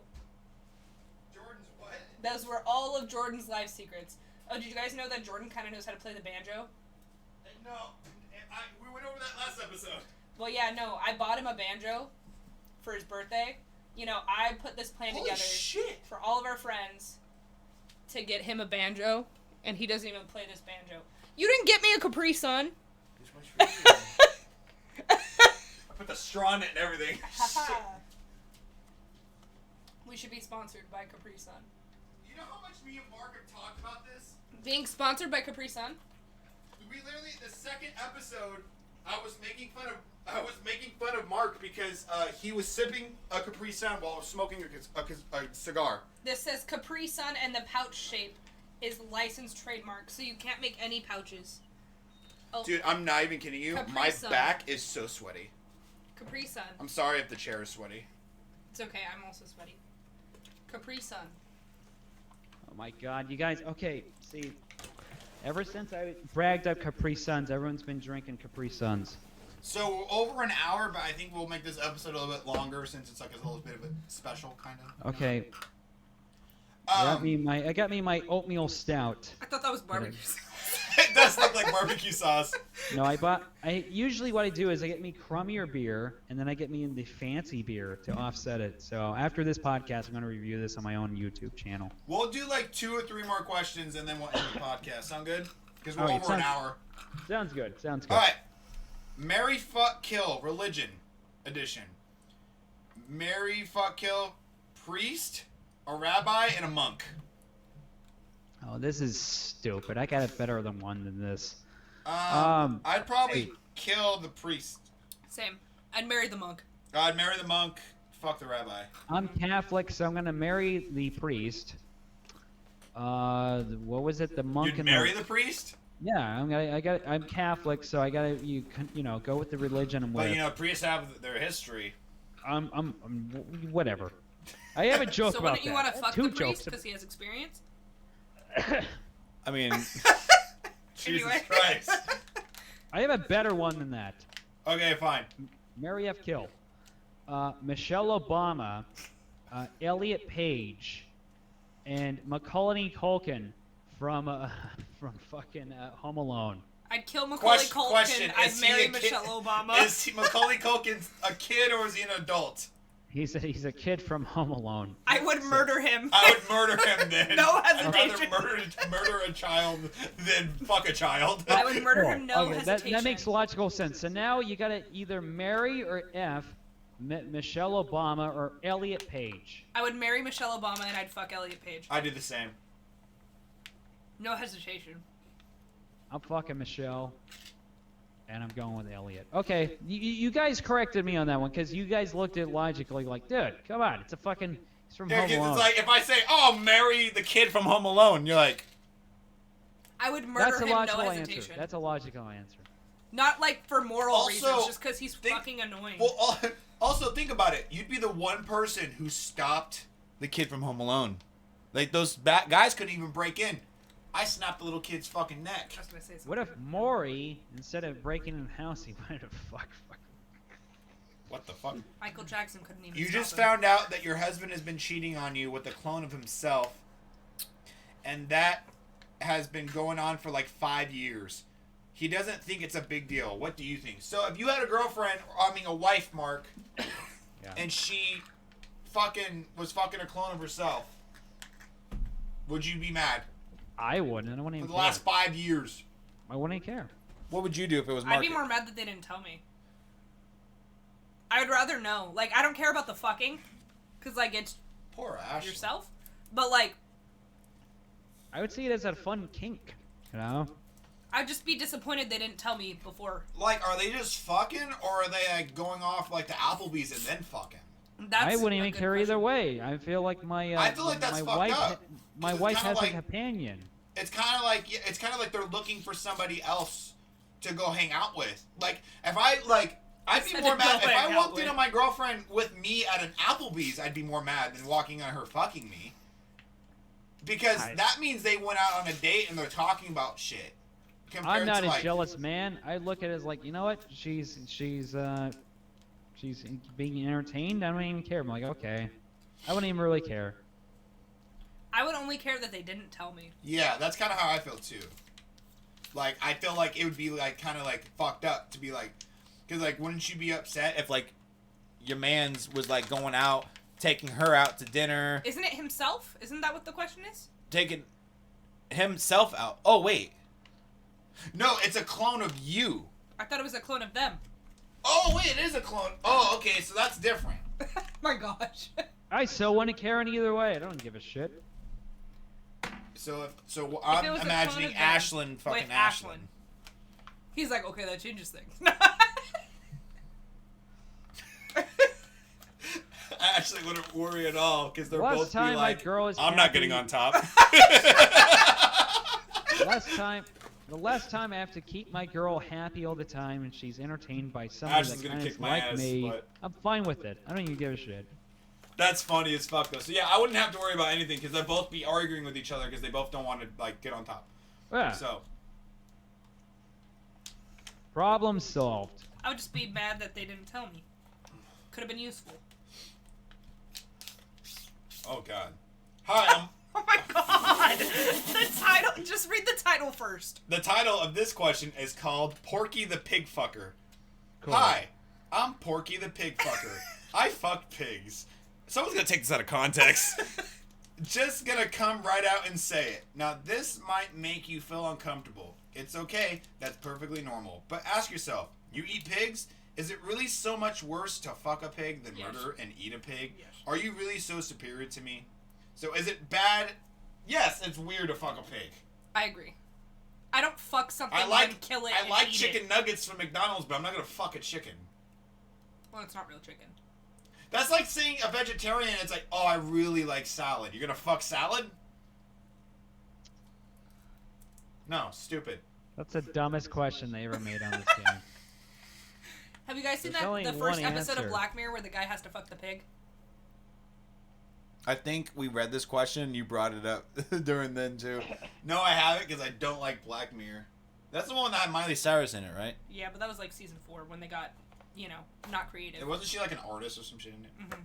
Jordan's what? those were all of Jordan's life secrets. Oh, did you guys know that Jordan kind of knows how to play the banjo? No, we went over that last episode. Well, yeah, no, I bought him a banjo for his birthday. You know, I put this plan Holy together shit! for all of our friends to get him a banjo, and he doesn't even play this banjo. You didn't get me a Capri Sun. This one's for you. I put the straw in it and everything. We should be sponsored by Capri Sun. You know how much me and Mark have talked about this? Being sponsored by Capri Sun? We literally, the second episode, I was making fun of Mark because he was sipping a Capri Sun while smoking a cigar. This says Capri Sun, and the pouch shape is licensed trademark, so you can't make any pouches. Oh, Dude, I'm not even kidding you. Capri My Sun. back is so sweaty. Capri Sun. I'm sorry if the chair is sweaty. It's okay, I'm also sweaty. Capri Sun. Oh my god, you guys, okay, see, ever since I bragged up Capri Suns, everyone's been drinking Capri Suns. So over an hour, but I think we'll make this episode a little bit longer since it's like a little bit of a special kind of. Okay, Um, I got me my oatmeal stout. I thought that was barbecue. it does look like barbecue sauce. No, usually what I do is I get me crummier beer, and then I get me the fancy beer to offset it. So after this podcast, I'm going to review this on my own YouTube channel. We'll do like 2 or 3 more questions and then we'll end the podcast. Sound good? Because we're Alright, over an hour. Sounds good, sounds good. Alright. Marry, fuck, kill, religion edition. Marry, fuck, kill, priest, a rabbi, and a monk. Oh, this is stupid. I got it better than one than this. I'd probably hey. kill the priest. Same. I'd marry the monk. I'd marry the monk, fuck the rabbi. I'm Catholic, so I'm going to marry the priest. What was it? The monk You'd and marry the priest? Yeah, I'm Catholic, so I gotta go with the religion I'm with. But priests have their history. I'm whatever. I have a joke So about wouldn't you that. want to fuck Two the priest jokes. because he has experience? I mean, Jesus Anyway. Christ. I have a better one than that. Okay, fine. Mary F. Kill. Michelle Obama, Elliot Page, and Macaulay Culkin from fucking Home Alone. I'd kill Macaulay Culkin. Question, I'd is he marry a kid- Michelle Obama. Is Macaulay Culkin a kid or is he an adult? He's a kid from Home Alone. I would murder him. I would murder him then. No I'd hesitation. rather murder a child than fuck a child. I would murder him, no Okay, hesitation. that makes logical sense. So now you gotta either marry or F Michelle Obama or Elliot Page. I would marry Michelle Obama and I'd fuck Elliot Page. I do the same. No hesitation. I'm fucking Michelle, and I'm going with Elliot. Okay, you guys corrected me on that one because you guys looked at it logically like, dude, come on, it's from Yeah, Home 'cause Alone. it's like if I say, "Oh, marry the kid from Home Alone," you're like, I would murder That's a him, no logical hesitation. answer. That's a logical answer. Not like for moral Also, reasons, just because he's think- fucking annoying. well. Also, think about it. You'd be the one person who stopped the kid from Home Alone. Like those guys couldn't even break in. I snapped the little kid's fucking neck. I was gonna say something. What if Maury, instead of breaking in the house, he wanted to fuck? What the fuck? Michael Jackson couldn't even. You stop just him. found out that your husband has been cheating on you with a clone of himself, and that has been going on for like 5 years. He doesn't think it's a big deal. What do you think? So if you had a wife, Mark, Yeah. and she was fucking a clone of herself, would you be mad? I wouldn't. I wouldn't For even the care. last 5 years. I wouldn't even care. what would you do if it was Mark? I'd be more mad that they didn't tell me. I would rather know. Like, I don't care about the fucking, because, like, it's Poor Ash. yourself. But, like, I would see it as a fun kink. You know? I'd just be disappointed they didn't tell me before. Like, are they just fucking, or are they like going off like the Applebee's and then fucking? That's I wouldn't a even good care question. either way. I feel like my I feel like that's my fucked wife up. my It's wife kinda has like- a companion. It's kind of like they're looking for somebody else to go hang out with. Like if I'd be Said more to mad go if I hang out walked with. into my girlfriend with me at an Applebee's. I'd be more mad than walking on her fucking me. Because that means they went out on a date and they're talking about shit. Compared I'm not to a like, jealous man. I look at it as like, you know what? She's being entertained. I don't even care. I'm like, okay. I wouldn't even really care. I would only care that they didn't tell me. Yeah, that's kind of how I feel too. Like I feel like it would be like kind of like fucked up to be like, because like wouldn't you be upset if like your man's was like going out, taking her out to dinner, Isn't it himself? Isn't that what the question is? taking himself out. Oh wait, no, it's a clone of you. I thought it was a clone of them. Oh wait, it is a clone. Oh okay, so that's different. My gosh. I still wouldn't care in either way. I don't give a shit. So I'm it was a clone imagining of them Ashlyn fucking with Ashlyn. He's like, okay, that changes things. Ashley wouldn't worry at all because they're Last both be time my like, girl is I'm not happy- getting on top. The last time I have to keep my girl happy all the time and she's entertained by somebody Ashley's that gonna kind kick of my like ass, me, but- I'm fine with it. I don't even give a shit. That's funny as fuck though. So yeah, I wouldn't have to worry about anything because they'd both be arguing with each other because they both don't want to like get on top. Yeah. So Problem solved. I would just be mad that they didn't tell me. Could have been useful. oh god. Hi, Oh my god! The title. Just read the title first. the title of this question is called Porky the Pig Fucker. Cool. Hi, I'm Porky the Pig Fucker. I fuck pigs. Someone's gonna take this out of context. Just gonna come right out and say it. Now, this might make you feel uncomfortable. It's okay. That's perfectly normal. But ask yourself, you eat pigs? Is it really so much worse to fuck a pig than Yes. murder and eat a pig? Yes. Are you really so superior to me? So is it bad? Yes, it's weird to fuck a pig. I agree. I don't fuck something I like and kill it I and like eat chicken it. nuggets from McDonald's, but I'm not gonna fuck a chicken. Well, it's not real chicken. That's like saying a vegetarian, it's like, oh, I really like salad. You're gonna fuck salad? No, stupid. That's the dumbest question they ever made on this game. Have you guys seen There's only the first one episode answer. of Black Mirror where the guy has to fuck the pig? I think we read this question and you brought it up during then too. No, I haven't because I don't like Black Mirror. That's the one that had Miley Cyrus in it, right? Yeah, but that was like season 4 when they got, not creative. Wasn't she like an artist or some shit in it? Mm-hmm.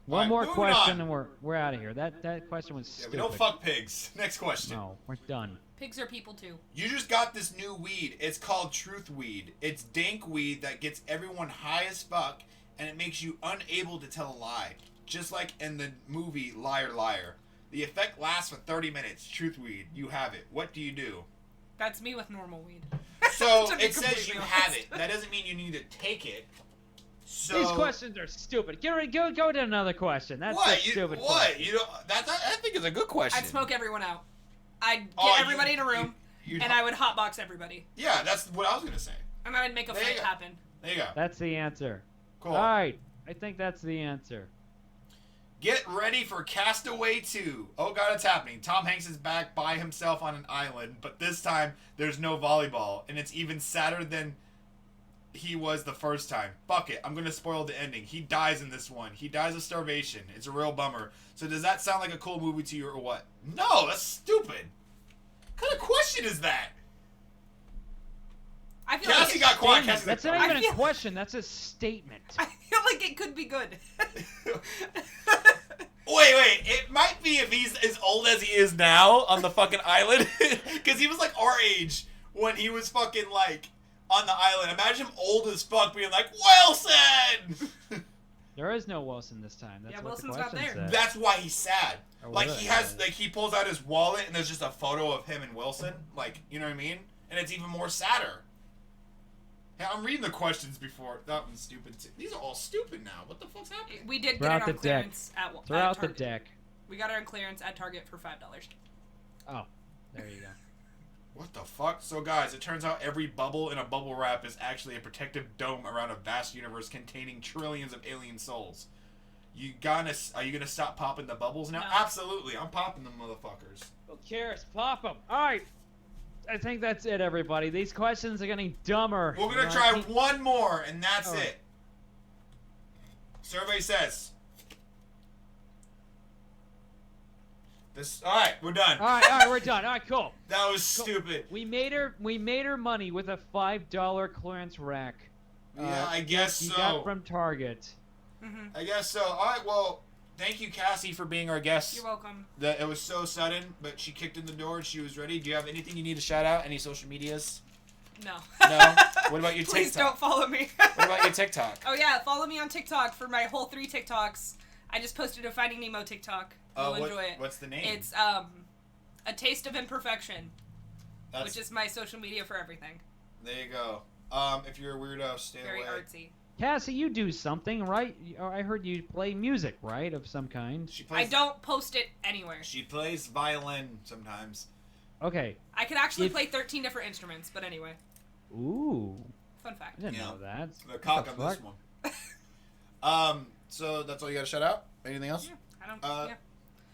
One Alright, more moving question on. and we're out of here. That question was Yeah, stupid. we don't fuck pigs. Next question. No, we're done. Pigs are people too. You just got this new weed. It's called Truth Weed. It's dank weed that gets everyone high as fuck, and it makes you unable to tell a lie. Just like in the movie Liar Liar. The effect lasts for 30 minutes. Truth Weed. You have it. What do you do? That's me with normal weed. So To be it says completely you honest. have it. That doesn't mean you need to take it. So These questions are stupid. Go to another question. That's a what? stupid What? question. You know I think it's a good question. I'd smoke everyone out. I'd get Oh, everybody in a room, you'd- and I would hotbox everybody. Yeah, that's what I was gonna say. And I would make a There you fight go. happen. There you go. That's the answer. Cool. All right. I think that's the answer. Get ready for Castaway 2. Oh god, it's happening. Tom Hanks is back by himself on an island, but this time there's no volleyball, and it's even sadder than he was the first time. Fuck it, I'm gonna spoil the ending. He dies in this one. He dies of starvation. It's a real bummer. So does that sound like a cool movie to you or what? No, that's stupid. What kind of question is that? I feel Cassie like got quiet. Statement. Cassie's That's like, not even I feel- a question. That's a statement. I feel like it could be good. Wait. It might be if he's as old as he is now on the fucking island. Because he was like our age when he was fucking like on the island. Imagine him old as fuck being like, Wilson! There is no Wilson this time. That's Yeah, what the Wilson's not question there. said. That's why he's sad. Oh, Like really? he has, like he pulls out his wallet and there's just a photo of him and Wilson. Like, you know what I mean? And it's even more sadder. Yeah, I'm reading the questions before. That one's stupid too. These are all stupid now. What the fuck's happening? We did Throw get out it the on deck. clearance at Throw out the Target. deck. We got it on clearance at Target for $5. Oh, there you go. What the fuck? So guys, it turns out every bubble in a bubble wrap is actually a protective dome around a vast universe containing trillions of alien souls. Are you gonna stop popping the bubbles now? No. Absolutely, I'm popping them motherfuckers. Who cares? Pop them. All right. I think that's it, everybody. These questions are getting dumber. We're gonna Uh, try keep- one more, and that's All right. it. Survey says. This. All right, we're done. All right, we're done. All right, cool. That was stupid. We made her money with a $5 clearance rack. Yeah, I guess you so. got from Target. Mm-hmm. I guess so. All right, well, thank you, Cassie, for being our guest. You're welcome. It was so sudden, but she kicked in the door and she was ready. Do you have anything you need to shout out? Any social medias? No. No? What about your Please TikTok? don't follow me. What about your TikTok? Oh yeah, follow me on TikTok for my whole 3 TikToks. I just posted a Finding Nemo TikTok. You'll enjoy it. What's the name? It's A Taste of Imperfection, That's, which is my social media for everything. there you go. If you're a weirdo, stay Very away. artsy. Cassie, you do something, right? I heard you play music, right, of some kind. She I plays. don't post it anywhere. She plays violin sometimes. Okay. I could actually If- play 13 different instruments, but anyway. Ooh. Fun I fact. didn't Yeah. know that. The cock What on the this fuck? one. So that's all you got to shout out. Anything else? Yeah, I don't. Uh, Yeah.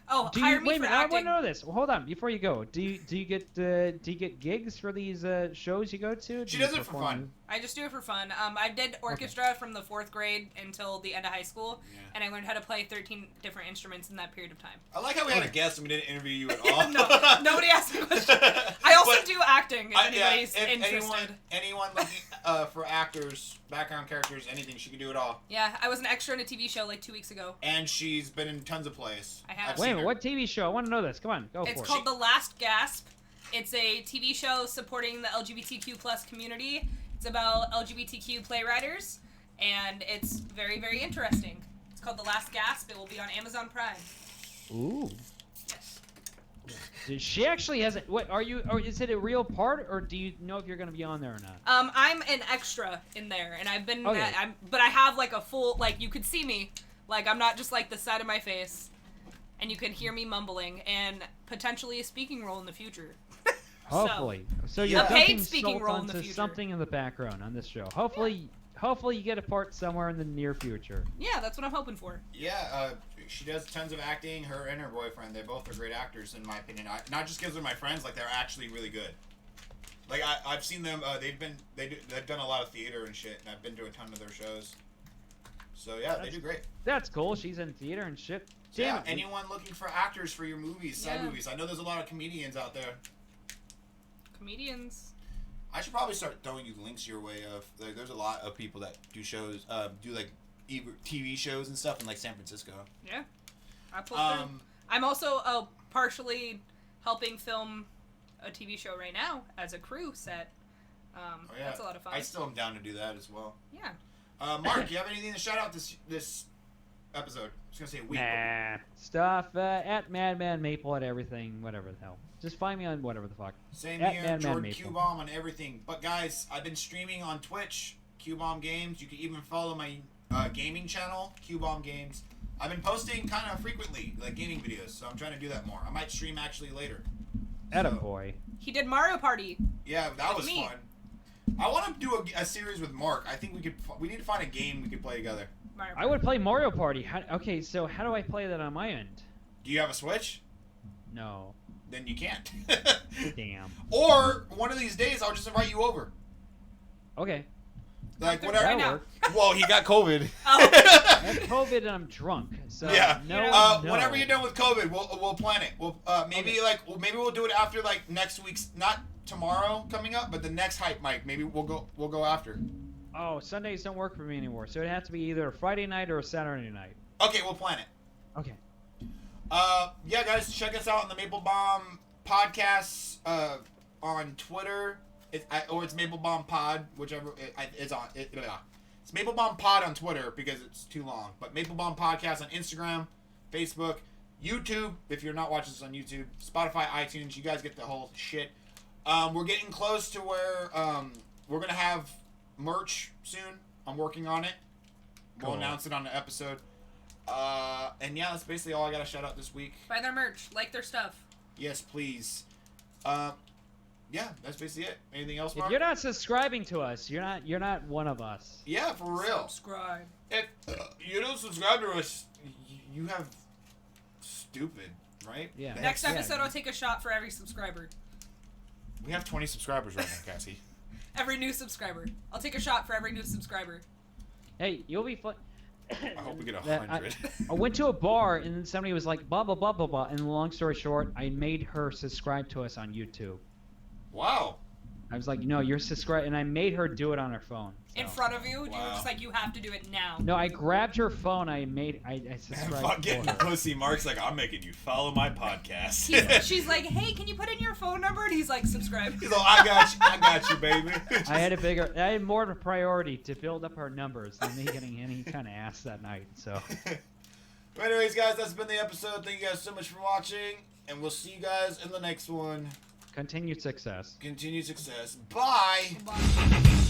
Oh, Do hire you, me wait a for minute, I acting. want to know this. Well, hold on, before you go, do you get gigs for these shows you go to? She Do you does it for perform- fun. I just do it for fun. I did orchestra from the 4th grade until the end of high school, Yeah. and I learned how to play 13 different instruments in that period of time. I like how we had a guest and we didn't interview you at all. No, nobody asked me questions. I also But do acting if anybody's if interested. anyone looking for actors, background characters, anything, she can do it all. Yeah, I was an extra in a TV show like 2 weeks ago. And she's been in tons of plays. I have. I've Wait a seen minute, her. what TV show? I want to know this. Come on, go It's for called The Last Gasp. It's a TV show supporting the LGBTQ plus community. It's about LGBTQ playwriters, and it's very, very interesting. It's called The Last Gasp. It will be on Amazon Prime. it. Ooh. Yes. She actually has it. What are you? Or is it a real part, or do you know if you're going to be on there or not? I'm an extra in there, and I've been, Okay. but I have like a full, like you could see me, like I'm not just like the side of my face, and you can hear me mumbling, and potentially a speaking role in the future. Hopefully. So Yeah. you're A paid dumping speaking salt role in the onto future. something in the background on this show. Hopefully you get a part somewhere in the near future. Yeah, that's what I'm hoping for. Yeah, she does tons of acting. Her and her boyfriend, they both are great actors in my opinion. Not just because they're my friends, like they're actually really good. Like I've seen them. They've done a lot of theater and shit, and I've been to a ton of their shows. So yeah, they do great. That's cool. She's in theater and shit. So, Damn yeah, it. anyone looking for actors for your movies, side movies. I know there's a lot of comedians out there. Comedians. I should probably start throwing you links your way of. Like, there's a lot of people that do shows, do like TV shows and stuff in like San Francisco. Yeah. I pulled through. I'm also partially helping film a TV show right now as a crew set. That's a lot of fun. I still am down to do that as well. Yeah. Mark, do you have anything to shout out this episode? I was gonna say week. Nah. Stuff at Madman Maple at everything, whatever the hell. Just find me on whatever the fuck. Same at here, Madman Jordan Maple. Q-Bomb on everything. But guys, I've been streaming on Twitch, Q-Bomb Games. You can even follow my gaming channel, Q-Bomb Games. I've been posting kind of frequently, like gaming videos, so I'm trying to do that more. I might stream actually later. Attaboy. He did Mario Party. Yeah, that With was me. fun. I want to do a series with Mark. I think we need to find a game we could play together. Mario I Party. would play Mario Party. Okay, so how do I play that on my end? Do you have a Switch? No. Then you can't. Damn. Or one of these days, I'll just invite you over. Okay. Like Right whatever. now. work. Well, he got COVID. Oh. I have COVID and I'm drunk. So Yeah. no. Whenever you're done with COVID, we'll plan it. We'll maybe we'll do it after like next week's, not tomorrow coming up, but the next hype mic. Maybe we'll go after. Oh, Sundays don't work for me anymore. So it has to be either a Friday night or a Saturday night. Okay, we'll plan it. Okay. Yeah, guys, check us out on the Maple-Baum podcasts on Twitter. Or it's Maple-Baum Pod, whichever it's on. It's Maple-Baum Pod on Twitter because it's too long. But Maple-Baum Podcast on Instagram, Facebook, YouTube, if you're not watching this on YouTube, Spotify, iTunes, you guys get the whole shit. We're getting close to where we're going to have merch soon. I'm working on it. We'll Cool. announce it on the episode. And yeah, that's basically all I got to shout out this week. Buy their merch. Like their stuff. Yes, please. Yeah, that's basically it. Anything else, If Mark? you're not subscribing to us, you're not one of us. Yeah, for real. Subscribe. If you don't subscribe to us, you have stupid, right? Yeah. Next Yeah. episode, I'll take a shot for every subscriber. We have 20 subscribers right now, Cassie. Every new subscriber. I'll take a shot for every new subscriber. Hey, you'll be fun. I hope we get That- 100. I went to a bar and then somebody was like, blah, blah, blah, blah, blah. And long story short, I made her subscribe to us on YouTube. Wow. I was like, no, you're subscribed. And I made her do it on her phone. In so. front of you, you were Wow. just like, you have to do it now. No, I grabbed her phone. I subscribed Fuck for getting her. pussy. Mark's like, I'm making you follow my podcast. She's like, hey, can you put in your phone number? And he's like, subscribe. He's like, I got you, baby. I had more of a priority to build up her numbers than me getting any kind of ass that night. So. But anyways, guys, that's been the episode. Thank you guys so much for watching, and we'll see you guys in the next one. Continued success. Continued success. Bye. Bye.